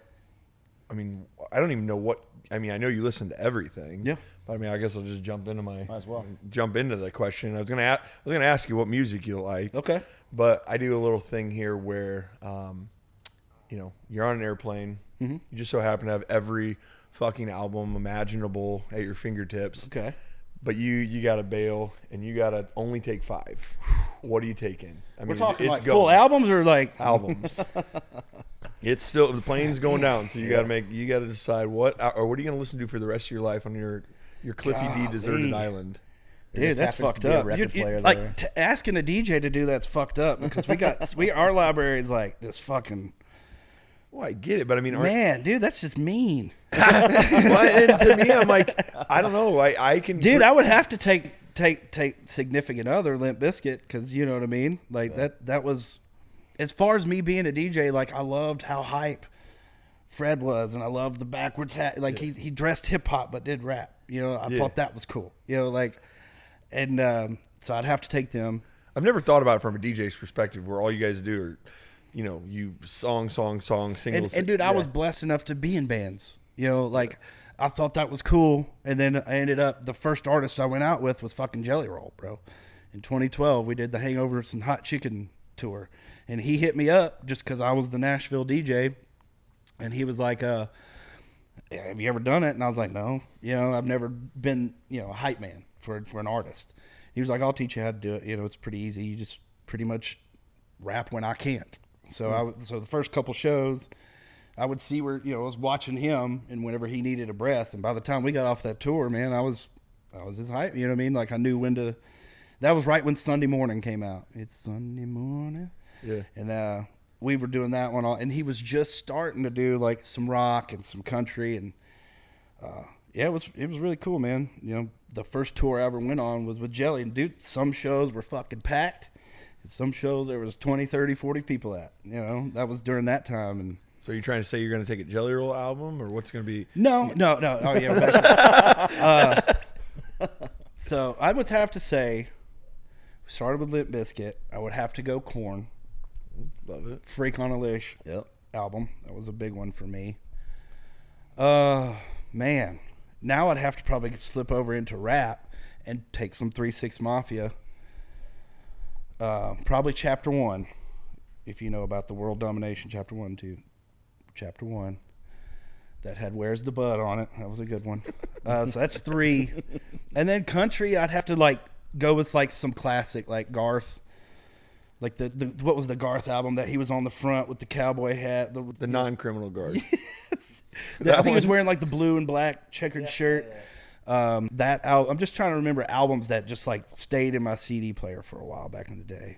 I mean, I don't even know what. I mean, I know you listen to everything. Yeah. But I mean, I guess I'll just jump into Might as well. jump into the question. I was gonna ask you what music you like. Okay. But I do a little thing here where, you're on an airplane. Mm-hmm. You just so happen to have every fucking album imaginable at your fingertips. Okay. But you got to bail, and you got to only take 5. What are you taking? I mean, We're talking it's like going. full albums or like Albums. It's still, the plane's going down, so you got to decide what are you going to listen to for the rest of your life on your Cliffy D deserted island. Dude, that's fucked up. Asking a DJ to do that's fucked up, because our library is like this fucking. Well, I get it, but I mean, man, dude, that's just mean. And to me, I'm like, I don't know. I can. Dude, I would have to take Significant Other, Limp Bizkit, because you know what I mean. Like that was, as far as me being a DJ. Like, I loved how hype Fred was, and I loved the backwards hat. Like he dressed hip hop but did rap. I thought that was cool. And so I'd have to take them. I've never thought about it from a DJ's perspective, where all you guys do are, you song, singles. And dude, I was blessed enough to be in bands. Like I thought that was cool. And then I ended up, the first artist I went out with was fucking Jelly Roll, bro. In 2012, we did the Hangovers and Hot Chicken tour. And he hit me up just because I was the Nashville DJ. And he was like, have you ever done it? And I was like, no. I've never been, a hype man for an artist. He was like, I'll teach you how to do it. It's pretty easy. You just pretty much rap when I can't. So so the first couple shows, I would see where, I was watching him and whenever he needed a breath. And by the time we got off that tour, man, I was his hype. You know what I mean? Like I knew when to. That was right when Sunday Morning came out. It's Sunday morning. Yeah. And we were doing that one, and he was just starting to do like some rock and some country, and it was really cool, man. The first tour I ever went on was with Jelly, and dude, some shows were fucking packed. Some shows there was 20, 30, 40 people at. That was during that time. And so you're trying to say you're going to take a Jelly Roll album, or what's going to be? No. Oh yeah. So I would have to say, we started with Limp Bizkit. I would have to go Korn. Love it. Freak on a Leash. Yep. Album. That was a big one for me. Man. Now I'd have to probably slip over into rap and take some 3-6 Mafia. Probably Chapter 1. If you know about the World Domination, Chapter 1 too. Chapter 1. That had Where's the Bud on it. That was a good one. So that's 3. And then country, I'd have to go with some classic like Garth. Like the what was the Garth album that he was on the front with the cowboy hat? The non-criminal Garth. Yes. I think he was wearing the blue and black checkered shirt. Yeah. That album, I'm just trying to remember albums that just stayed in my CD player for a while back in the day.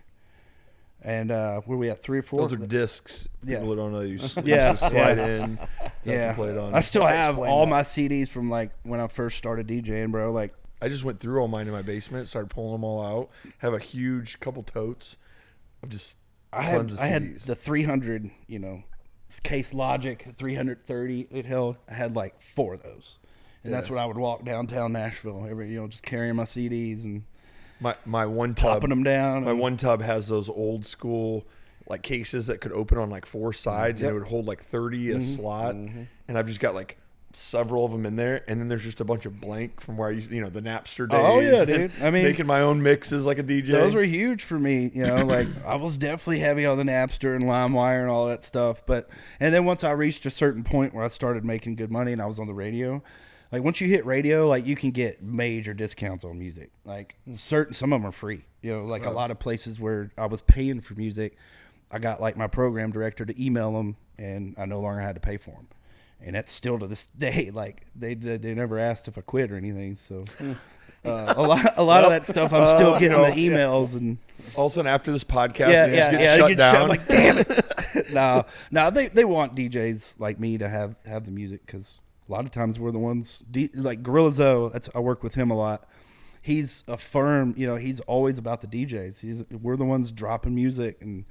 And where we at 3 or 4? Those are discs. People don't know you. Just slide in. Yeah. Play it on. I still have all my CDs from when I first started DJing, bro. I just went through all mine in my basement, started pulling them all out. Have a huge couple totes of just tons of CDs. I had the 300, Case Logic 330 it held. I had 4 of those. And that's when I would walk downtown Nashville just carrying my CDs and my one tub, popping them down. My one tub has those old school cases that could open on 4 sides, and it would hold 30 a slot. And I've just got several of them in there, and then there's just a bunch of blank from where I used, the Napster days. Oh yeah, dude. I mean, making my own mixes like a DJ. Those were huge for me. I was definitely heavy on the Napster and LimeWire and all that stuff. And then once I reached a certain point where I started making good money and I was on the radio, once you hit radio, you can get major discounts on music. Some of them are free. A lot of places where I was paying for music, I got my program director to email them, and I no longer had to pay for them. And that's still to this day. They never asked if I quit or anything. So a lot of that stuff I'm still getting the emails, and all of a sudden after this podcast, you get shut down. Damn it! No, they want DJs like me to have the music, because a lot of times we're the ones. Gorilla Zoe, I work with him a lot. He's a firm. He's always about the DJs. We're the ones dropping music, and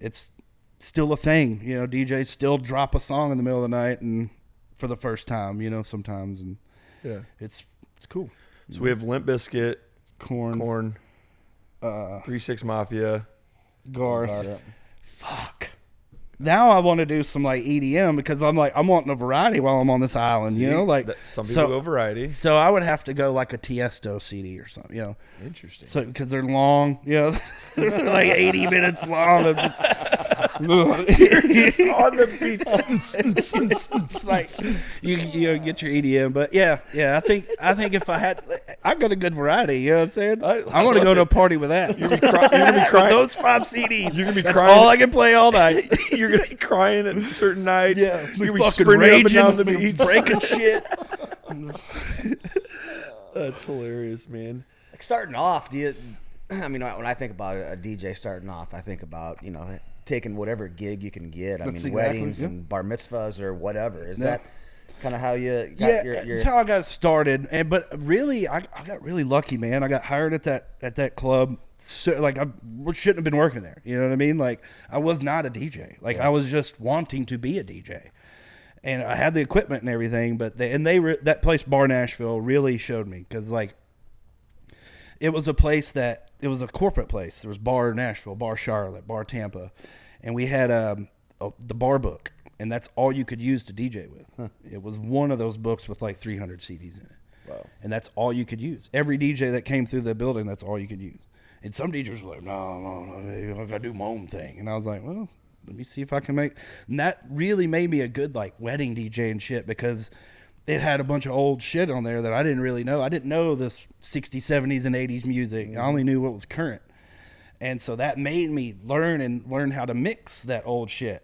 it's still a thing. DJs still drop a song in the middle of the night and for the first time, sometimes, and it's cool. So we have Limp Bizkit, Korn, 3-6 Mafia, Garth. Fuck. Now I want to do some EDM, because I'm wanting a variety while I'm on this island. Some people go variety. So I would have to go a Tiesto CD or something. Interesting. So because they're long, they're 80 minutes long of just. You're just on the beat. It's you get your EDM, but yeah. I think if I got a good variety, you know what I'm saying? I want to go to a party with that. You're gonna be crying. Those 5 CDs. You're gonna be That's crying. all I can play all night. You're gonna be crying at certain nights. Yeah, you're gonna be fucking sprinting raging, up and down the beach, breaking shit. That's hilarious, man. Starting off, when I think about a DJ starting off, I think about taking whatever gig you can get. Weddings and bar mitzvahs or whatever. Is that kind of how you got your that's how I got started. But really, I got really lucky, man. I got hired at that club. So, I shouldn't have been working there. You know what I mean? I was not a DJ. I was just wanting to be a DJ, and I had the equipment and everything. But that place, Bar Nashville, really showed me, because it was a place it was a corporate place. There was Bar Nashville, Bar Charlotte, Bar Tampa. and we had the bar book, and that's all you could use to DJ with. Huh. It was one of those books with like 300 CDs in it. Wow. And that's all you could use. Every DJ that came through the building, that's all you could use. And some DJs were like, no, I got to do my own thing. And I was like, well, let me see if I can make. And that really made me a good like wedding DJ and shit, because it had a bunch of old shit on there that I didn't really know. I didn't know this 60s, 70s, and 80s music. I only knew what was current. And so that made me learn how to mix that old shit.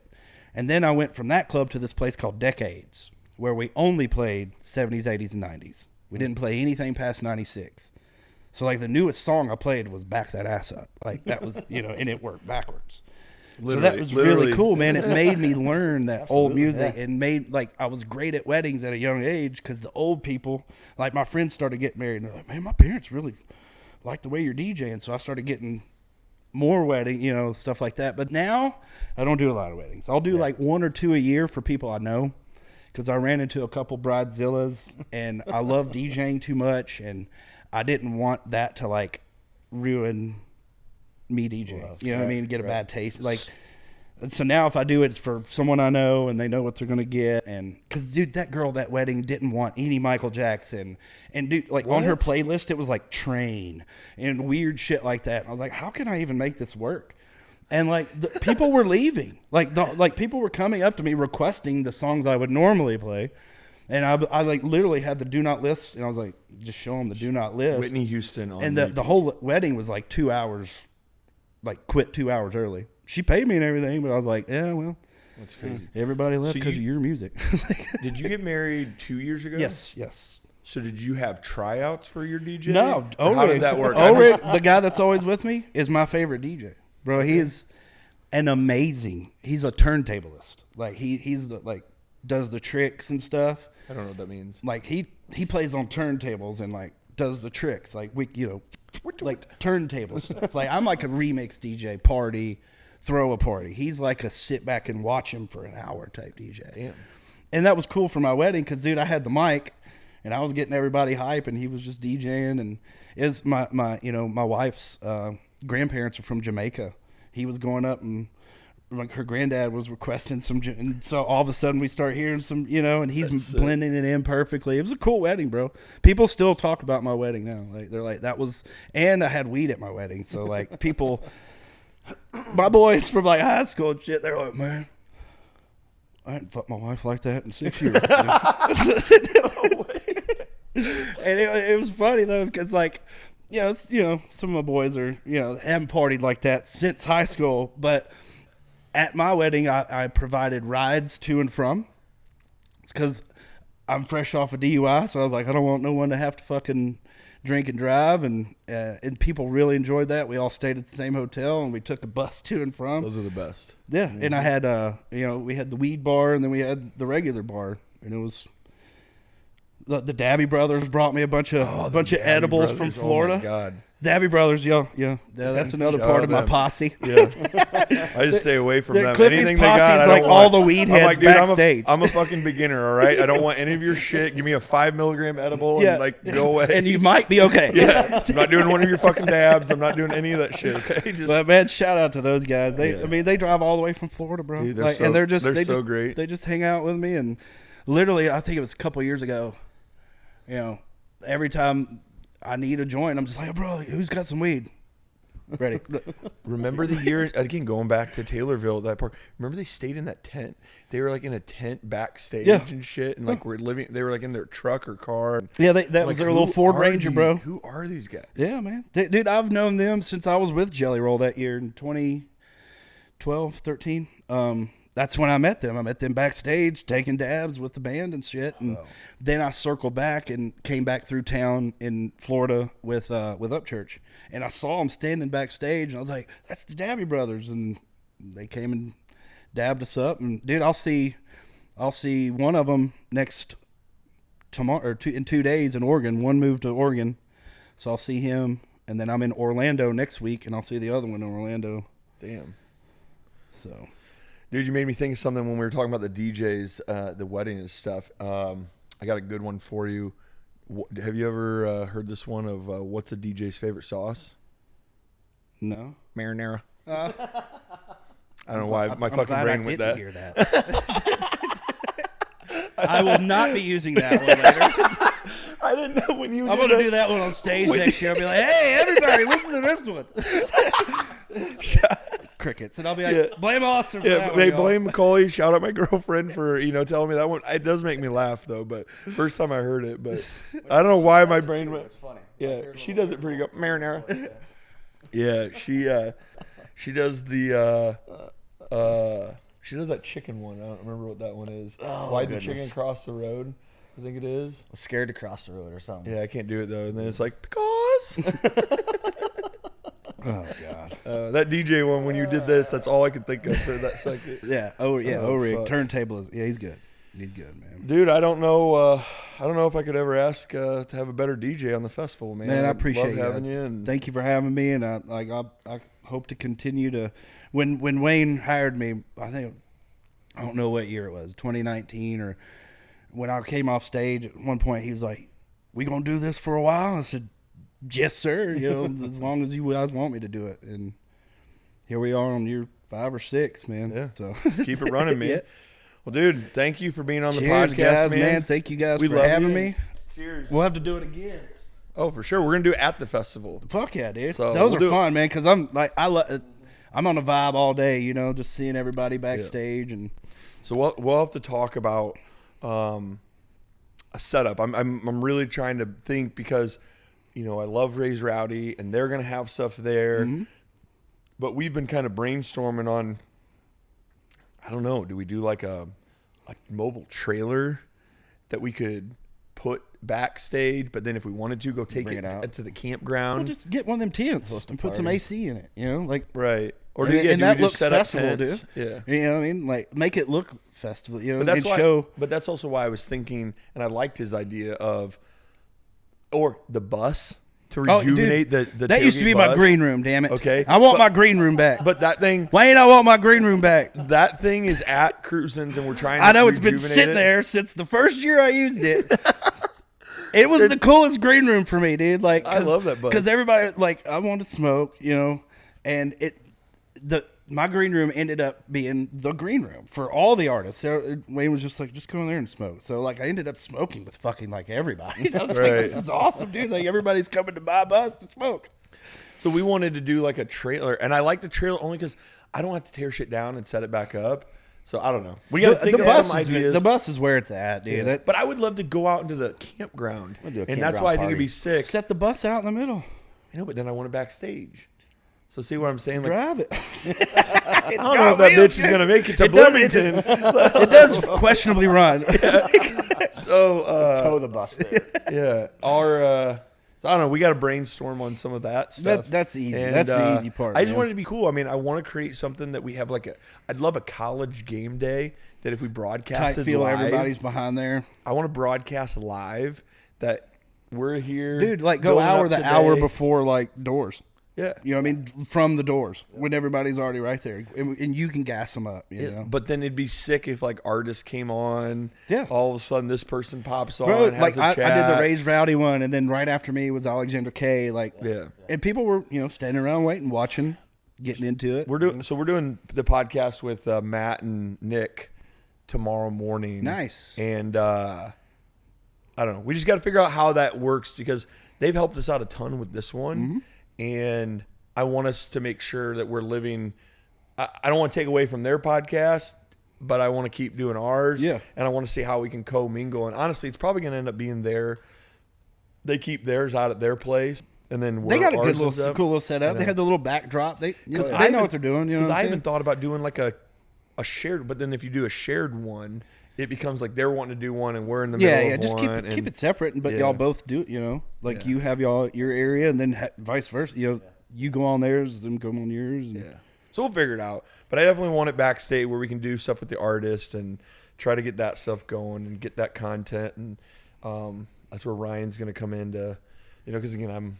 And then I went from that club to this place called Decades, where we only played 70s, 80s, and 90s. We didn't play anything past 96. So like the newest song I played was Back That Ass Up. Like that was, and it worked backwards. So that was really cool, man. It made me learn that old music, and made like I was great at weddings at a young age, because the old people, like my friends started getting married, and they're like, man, my parents really like the way you're DJing. So I started getting more wedding, stuff like that. But now I don't do a lot of weddings. I'll do like 1 or 2 a year for people I know, because I ran into a couple bridezillas, and I love DJing too much, and I didn't want that to like ruin me DJing. You know what I mean? Get a bad taste. Like, so now if I do it, it's for someone I know, and they know what they're gonna get. And because dude, that girl that wedding didn't want any Michael Jackson, and dude, like on her playlist it was like Train and weird shit like that. And I was like, how can I even make this work? And like people were leaving, like people were coming up to me requesting the songs I would normally play, and I like literally had the do not list, and I was like, just show them the do not list. Whitney Houston on and the whole wedding was like 2 hours, like quit 2 hours early. She paid me and everything, but I was like, yeah, well, that's crazy. Everybody left because of your music. Did you get married 2 years ago? Yes. So did you have tryouts for your DJ? No. How did that work? The guy that's always with me is my favorite DJ. Bro, he is he's a turntablist. Like he's the like does the tricks and stuff. I don't know what that means. Like he plays on turntables and like does the tricks. Like like turntable stuff. Like I'm like a remix DJ, party, throw a party. He's like a sit back and watch him for an hour type DJ. Damn. And that was cool for my wedding, because dude, I had the mic and I was getting everybody hype, and he was just DJing. And is my wife's grandparents are from Jamaica. He was going up, and like her granddad was requesting some, and so all of a sudden we start hearing some, and he's blending it in perfectly. It was a cool wedding, bro. People still talk about my wedding now. Like they're like, that was, and I had weed at my wedding, so like people, my boys from like high school and shit, they're like, man, I hadn't fucked my wife like that in 6 years. And it was funny though, because like, some of my boys are, haven't partied like that since high school. But at my wedding, I provided rides to and from. It's because I'm fresh off a DUI, so I was like, I don't want no one to have to fucking drink and drive. And people really enjoyed that. We all stayed at the same hotel, and we took a bus to and from. Those are the best. Yeah, and I had, we had the weed bar, and then we had the regular bar, and it was. The Dabby Brothers brought me a bunch of edibles from Florida. Oh my God. Dabby Brothers, yeah, that's another part of my posse. Yeah, I just stay away from them. Cliffy's Anything posse they got, is like all the weed heads like, dude, backstage. I'm a fucking beginner, all right? I don't want any of your shit. Give me a 5 milligram edible and like go away. And you might be okay. Yeah, I'm not doing one of your fucking dabs. I'm not doing any of that shit. Okay, but man, shout out to those guys. They drive all the way from Florida, bro. Dude, and they're so great. They just hang out with me, and literally, I think it was a couple years ago. Every time I need a joint, I'm just like, oh, bro, who's got some weed? Ready. Remember the year, again, going back to Taylorville, that part. Remember they stayed in that tent? They were like in a tent backstage and shit. And like they were like in their truck or car. Yeah, that was their little Ford Ranger, bro. Who are these guys? Yeah, man. Dude, I've known them since I was with Jelly Roll that year in 2012, 13. That's when I met them. I met them backstage taking dabs with the band and shit. And then I circled back and came back through town in Florida with Upchurch. And I saw them standing backstage, and I was like, that's the Dabby Brothers. And they came and dabbed us up. And dude, I'll see one of them tomorrow or in 2 days in Oregon. One moved to Oregon, so I'll see him. And then I'm in Orlando next week, and I'll see the other one in Orlando. Damn. So. Dude, you made me think of something when we were talking about the DJs, the wedding and stuff. I got a good one for you. Have you ever heard this one of what's a DJ's favorite sauce? No. Marinara. I don't know why my I'm fucking glad brain I went didn't that. hear that. I will not be using that one later. I didn't know when you. I'm going to do that one on stage next year. I'll be like, hey, everybody, listen to this one. Crickets. And I'll be like, blame Austin for that they one, blame Macaulay. Shout out my girlfriend for telling me that one. It does make me laugh though, but first time I heard it, but I don't know why my brain went. It's funny. Yeah, she does it pretty good. Marinara. Yeah, she does the she does that chicken one. I don't remember what that one is. Why'd the chicken cross the road? I think it is. I was scared to cross the road or something. Yeah, I can't do it though. And then it's like because. Oh God. That DJ one when you did this, that's all I could think of for that second. Yeah. O-Rig. Fuck. Turntable is. Yeah, he's good. He's good, man. Dude, I don't know if I could ever ask to have a better DJ on the festival, man. Man, I appreciate having you. you. And Thank you for having me, and I hope to continue to. When Wayne hired me, I don't know what year it was, 2019, or when I came off stage. At one point, he was like, "We gonna do this for a while?" I said, "Yes, sir. As long as you guys want me to do it." And here we are on year 5 or 6, man. Yeah. So keep it running, man. Yeah. Well, dude, thank you for being on the Cheers, podcast, guys, man. Thank you guys We for love having you. me. Cheers. We'll have to do it again. Oh, for sure. We're gonna do it at the festival. Fuck yeah, dude. So Those we'll are do it. fun, man, because I'm on a vibe all day, just seeing everybody backstage. And So we'll have to talk about a setup. I'm really trying to think because I love Raise Rowdy and they're gonna have stuff there, but we've been kind of brainstorming on. I don't know. Do we do like a mobile trailer that we could put backstage, but then if we wanted to go take Bring it it out. to the campground, just get one of them tents and put some AC in it, like right? Or and, do and we that just looks set up festival, tents? dude. Yeah. You know what I mean? Like make it look festival, But that's and why. show. But that's also why I was thinking, and I liked his idea of, or the bus to rejuvenate the that used to be tailgate my bus. green room. Damn it. Okay, I want my green room back. But that thing, Wayne, I want my green room back. that thing is at Cruisins, and we're trying. I to know it's been rejuvenate sitting it. there since the first year I used it. It was the coolest green room for me, dude. Like, I love that bus. because everybody I wanted to smoke, and my green room ended up being the green room for all the artists. So Wayne was just like, just go in there and smoke. So I ended up smoking with fucking everybody. I was like, this is awesome, dude. Like everybody's coming to my bus to smoke. So we wanted to do like a trailer, and I like the trailer only because I don't have to tear shit down and set it back up. So I don't know. We got to think of some ideas. The bus is where it's at, dude. Yeah. But I would love to go out into the campground, We'll do a and that's campground why I think it'd party. be sick. Set the bus out in the middle. But then I want it backstage. So see what I'm saying? Like, Drive it. I don't know if that bitch is gonna make it to Bloomington. It does questionably run. So Tow the bus there. yeah, so I don't know. We got to brainstorm on some of that stuff. That's easy. And, That's the easy part. I just man. want it to be cool. I mean, I want to create something that we have I'd love a college game day that if we Tight broadcasted feel live, everybody's behind there. I want to broadcast live that we're here, Dude, go going hour up the today. hour before doors. Yeah, You know what I mean? From the doors when everybody's already right there, and you can gas them up. You know, But then it'd be sick if artists came on. Yeah. All of a sudden this person pops on. bro. Has a I chat. did the Raised Rowdy one, and then right after me was Alexander K. Yeah. and people were standing around waiting, watching, getting into it. We're doing the podcast with Matt and Nick tomorrow morning. Nice. And I don't know. We just got to figure out how that works because they've helped us out a ton with this one, and I want us to make sure that we're living. I don't want to take away from their podcast, but I want to keep doing ours. Yeah. And I want to see how we can co-mingle. And honestly, it's probably going to end up being they keep theirs out at their place. And then They got a good ours ends little, up. cool little setup. You They know. had the little backdrop. They know even- what they're doing. You know, Because what I I'm even saying? thought about doing a shared, but then if you do a shared one, it becomes they're wanting to do one and we're in the middle Yeah, of just one. keep it separate, but Yeah. y'all both do it. Yeah. You have your area, and then vice versa. You go on theirs, them go on yours. And Yeah. So we'll figure it out. But I definitely want it backstage where we can do stuff with the artist and try to get that stuff going and get that content. And that's where Ryan's going to come in to, because again, I'm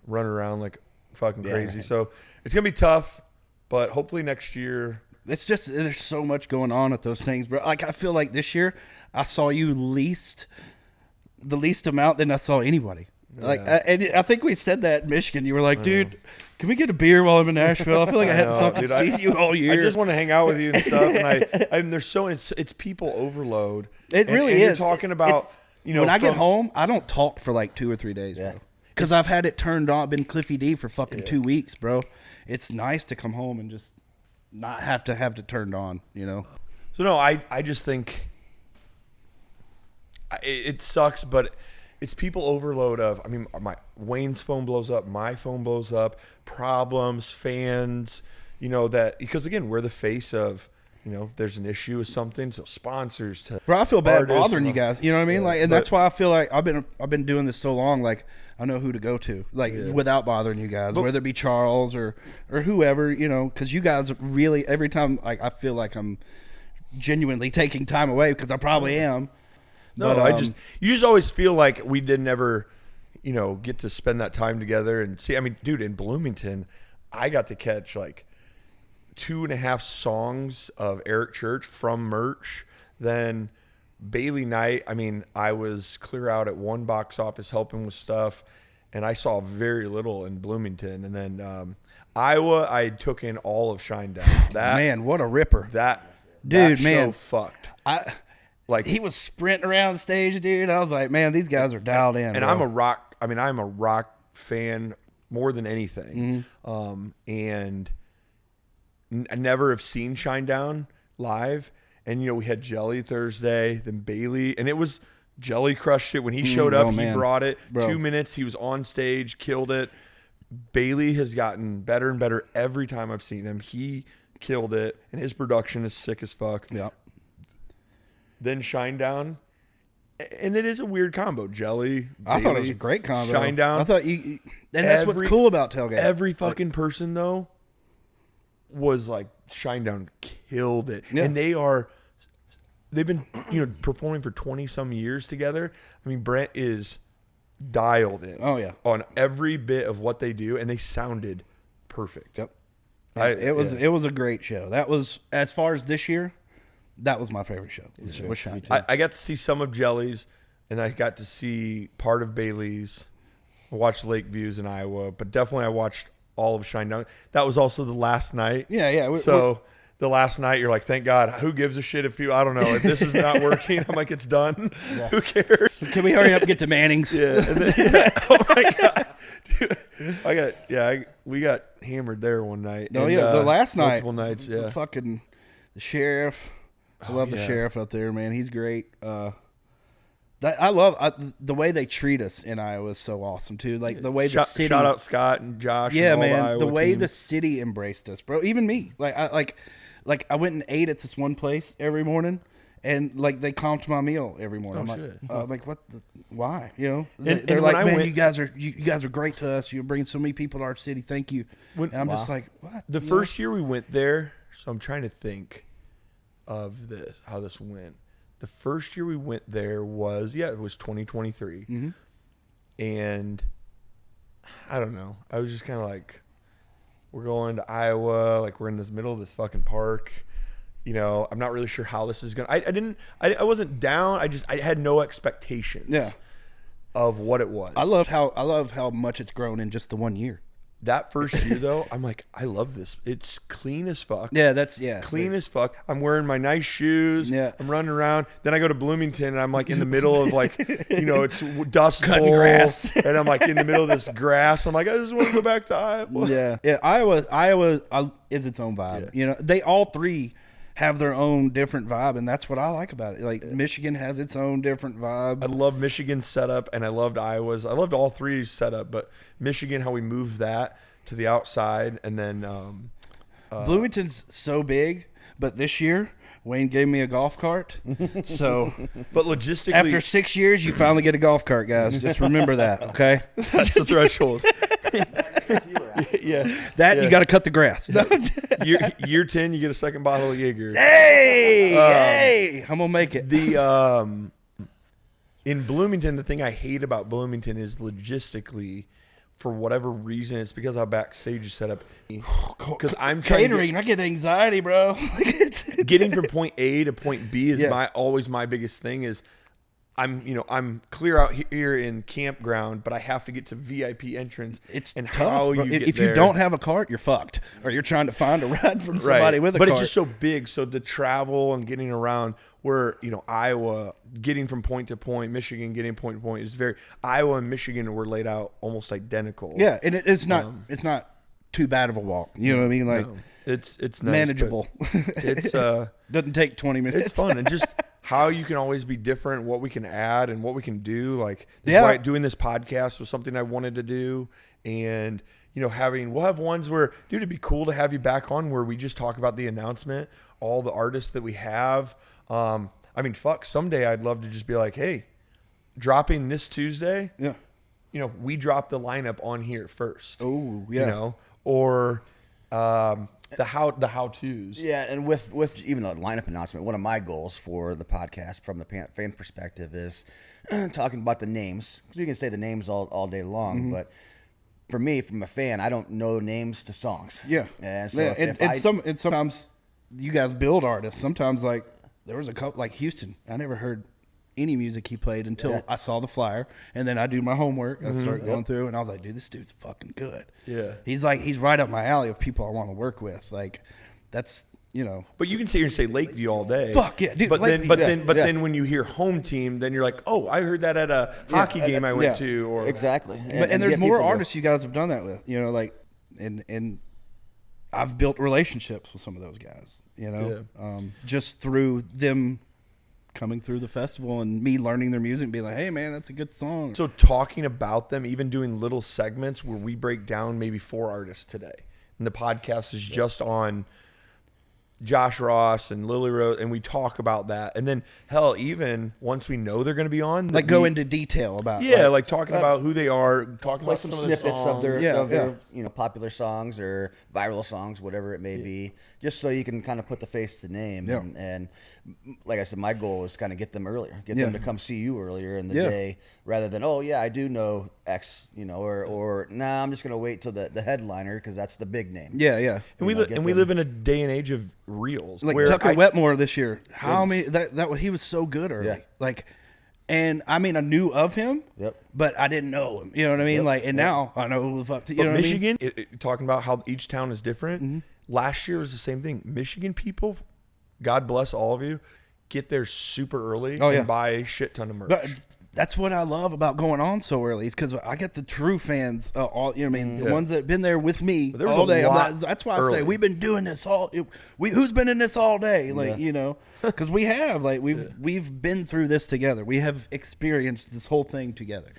running around like fucking crazy. right. So it's going to be tough, but hopefully next year. It's just there's so much going on at those things, bro. I feel like this year I saw you the least amount than I saw anybody. Like, and I think we said that in Michigan. You were like, dude, can we get a beer while I'm in Nashville? I feel like I hadn't fucking seen you all year. I just want to hang out with you and stuff. And there's it's people overload. It really and is. You're talking about, when I get home, I don't talk for like 2 or 3 days, bro. Because I've had it turned on. I've been Cliffy D for fucking 2 weeks, bro. It's nice to come home and just not have to turned on, you know? So, no, I just think it sucks, but it's people overload of, I mean, Wayne's phone blows up, my phone blows up, problems, fans, you know, that, because again, we're the face of, you know, if there's an issue with something, so sponsors to Bro, I feel bad bothering and you guys. You know what I mean? Like, and that's why I feel like I've been doing this so long. Like, I know who to go to, like, without bothering you guys, whether it be Charles or whoever, you know, because you guys really, every time, like, I feel like I'm genuinely taking time away, because I probably am. No, but, you just always feel like we didn't ever, you know, get to spend that time together and see. I mean, dude, in Bloomington, I got to catch like 2.5 songs of Eric Church from merch. Then Bailey night, I mean, I was clear out at one box office helping with stuff, and I saw very little in Bloomington. And then Iowa, I took in all of Shinedown. Man, what a ripper! That show fucked. Like, he was sprinting around stage, dude. I was like, man, these guys are dialed in. And bro. I'm a rock fan more than anything. And I never have seen Shinedown live. And, you know, we had Jelly Thursday, then Bailey. And it was, Jelly crushed it. When he showed up, he brought it. Bro. 2 minutes, he was on stage, killed it. Bailey has gotten better and better every time I've seen him. He killed it. And his production is sick as fuck. Yeah. Then Shinedown, and it is a weird combo. Jelly, I thought it was a great combo. Shinedown. I thought and that's what's cool about Tailgate. Every fucking person though was like, Shinedown killed it, and they've been, you know, performing for 20 some years together. I mean, Brent is dialed in. Oh yeah, on every bit of what they do, and they sounded perfect. Yep. It was a great show. That was, as far as this year, that was my favorite show. Was Shinedown. I got to see some of Jelly's, and I got to see part of Bailey's. I watched Lake Views in Iowa, but definitely I watched all of Shinedown. That was also the last night. Yeah. The last night, you're like, thank God. Who gives a shit if people, I don't know, if this is not working, I'm like, it's done. Yeah. Who cares? Can we hurry up and get to Manning's? Yeah. Oh my God. Dude, we got hammered there one night. No, the last night. Multiple nights, yeah. The sheriff. I love the sheriff up there, man. He's great. I love the way they treat us in Iowa is so awesome too. Like the way the city. Shout out Scott and Josh. Yeah, and all man. The way team. the city embraced us, bro. Even me. Like I went and ate at this one place every morning, and like they comped my meal every morning. I'm like, what? Why? You know? They're like, man, you guys are great to us. You're bringing so many people to our city. Thank you. And I'm just like, what? The first year we went there, so I'm trying to think of how this went. The first year we went there was 2023. Mm-hmm. And I don't know. I was just kind of like, we're going to Iowa, like we're in this middle of this fucking park. You know, I'm not really sure how this is going to, I wasn't down. I had no expectations of what it was. I love how much it's grown in just the 1 year. That first year, though, I'm like, I love this. It's clean as fuck. Yeah, clean as fuck. I'm wearing my nice shoes. Yeah. I'm running around. Then I go to Bloomington, and I'm like in the middle of like, you know, it's dust cutting bowl, grass, and I'm like in the middle of this grass. I'm like, I just want to go back to Iowa. Yeah. Iowa is its own vibe. Yeah. You know, they all three have their own different vibe, and that's what I like about it. Like Michigan has its own different vibe. I love Michigan's setup, and I loved Iowa's. I loved all three's setup, but Michigan, how we moved that to the outside, and then Bloomington's so big, but this year Wayne gave me a golf cart. So, but logistically, after 6 years, you finally get a golf cart, guys. Just remember that, okay? That's the threshold. You got to cut the grass. year 10, you get a second bottle of Jaeger. Hey, I'm gonna make it. In Bloomington, the thing I hate about Bloomington is logistically, for whatever reason, it's because how backstage is set up. Because I'm catering, I get anxiety, bro. Getting from point A to point B is always my biggest thing. Is I'm clear out here in campground, but I have to get to VIP entrance. It's and tough, how bro. you get If there. you don't have a cart, you're fucked, or you're trying to find a ride from somebody with a but cart. it's just so big. So the travel and getting around, where Iowa getting from point to point, Michigan getting point to point is very. Iowa and Michigan were laid out almost identical. Yeah, and it's not too bad of a walk. You know what I mean? Like it's nice, manageable. It's doesn't take 20 minutes. it's fun and just. How you can always be different, what we can add and what we can do. Like, this Yeah. is why doing this podcast was something I wanted to do. And, we'll have ones where, dude, it'd be cool to have you back on where we just talk about the announcement, all the artists that we have. Someday I'd love to just be like, hey, dropping this Tuesday. Yeah. We drop the lineup on here first. Oh, yeah. Or, the how-tos. Yeah, and with even the lineup announcement, one of my goals for the podcast from the fan perspective is talking about the names. Because you can say the names all day long, but for me, from a fan, I don't know names to songs. Yeah. And so sometimes you guys build artists. Sometimes, like, there was a couple, like Houston. I never heard any music he played until I saw the flyer, and then I do my homework. I start going through, and I was like, dude, this dude's fucking good. Yeah. He's right up my alley of people I want to work with. Like, that's, But you can sit here and say Lakeview all day. Fuck yeah, dude. But Lakeview, then when you hear home team, then you're like, oh, I heard that at a hockey game I went to. Or exactly. And there's more artists you guys have done that with, and I've built relationships with some of those guys, just through them coming through the festival and me learning their music and being like, hey man, that's a good song. So talking about them, even doing little segments where we break down maybe 4 artists today. And the podcast is just on Josh Ross and Lily Rose, and we talk about that. And then, hell, even once we know they're going to be on, like go into detail about like talking about who they are, talking play about some some snippets of their Yeah. popular songs or viral songs, whatever it may be, just so you can kind of put the face to the name. Yeah. And like I said, my goal is kind of get them earlier, get Yeah. them to come see you earlier in the Yeah. day, rather than I do know X, or nah, I'm just gonna wait till the headliner because that's the big name. yeah. And we live in a day and age of reels. Like where Tucker Wetmore this year, he was so good early. Yeah. Like, and I mean, I knew of him, Yep. but I didn't know him. You know what I mean? Yep. Like, and now I know who the fuck. You But know Michigan, what I mean? talking about how each town is different. Last year was the same thing. Michigan people, God bless all of you, get there super early and buy a shit ton of merch. But that's what I love about going on so early, is because I get the true fans, the ones that have been there with me there was all a day. lot That's why I early. say we've been doing this who's been in this all day, because we have, we've been through this together. We have experienced this whole thing together,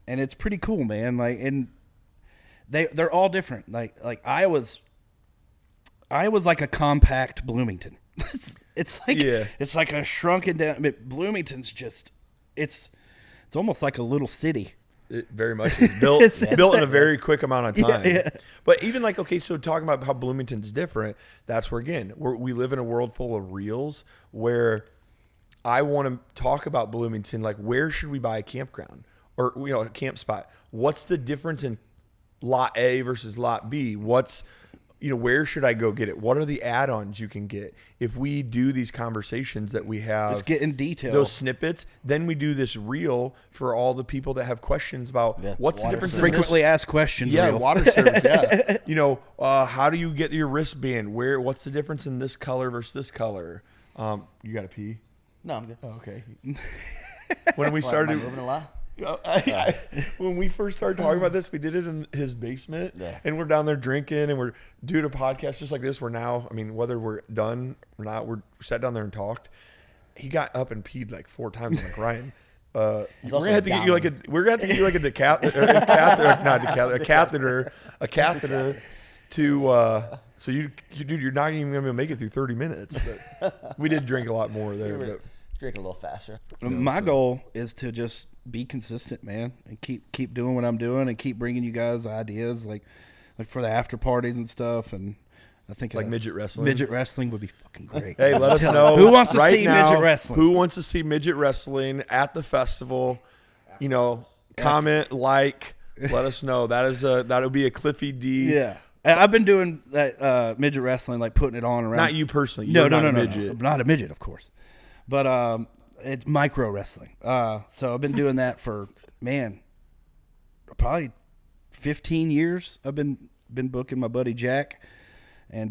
and it's pretty cool, man. Like, and they're all different. Like Iowa's like a compact Bloomington. It's like a shrunken down. I mean, Bloomington's just it's almost like a little city. It very much is built in a very quick amount of time. Yeah. But even so talking about how Bloomington's different, that's where, again, we live in a world full of reels where I want to talk about Bloomington, like where should we buy a campground or a camp spot? What's the difference in lot A versus lot B? Where should I go get it? What are the add-ons you can get? If we do these conversations that we have, Just get in detail. those snippets, then we do this reel for all the people that have questions about what's the difference. Frequently asked questions. Yeah, reel. water service. Yeah, how do you get your wristband? What's the difference in this color versus this color? You got to pee? No, I'm good. Oh, okay. When we started, Am I moving a lot? when we first started talking about this, we did it in his basement, and we're down there drinking, and we're doing a podcast just like this. We're now, whether we're done or not, we're sat down there and talked. He got up and peed like 4 times. I'm like, Ryan, we're gonna have to get you like a catheter to so you're not even gonna make it through 30 minutes. But we did drink a lot more there. But Drink a little faster. My goal is to just be consistent, man, and keep doing what I'm doing, and keep bringing you guys ideas like for the after parties and stuff. And I think like midget wrestling. Midget wrestling would be fucking great. Hey, let us know who wants to right see now, midget wrestling. Who wants to see midget wrestling at the festival? Comment, like, let us know. That'll be a Cliffy D. Yeah. I've been doing that midget wrestling, like putting it on around. Not you personally. No, You're no, not no, a no, midget. no. I'm not a midget, of course. But It's micro wrestling. So I've been doing that for, man, probably 15 years. I've been booking my buddy Jack, and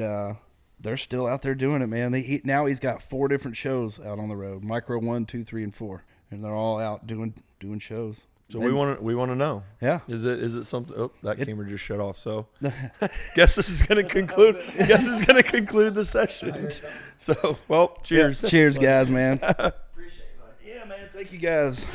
they're still out there doing it, man. Now he's got 4 different shows out on the road: Micro 1, 2, 3, and 4, and they're all out doing shows. So we want to know. Yeah. Is it something? Oh, that camera just shut off. So, guess this is going to conclude. Guess this is going to conclude the session. So, well, cheers. Yeah, cheers, guys, man. Appreciate it. Yeah, man. Thank you, guys.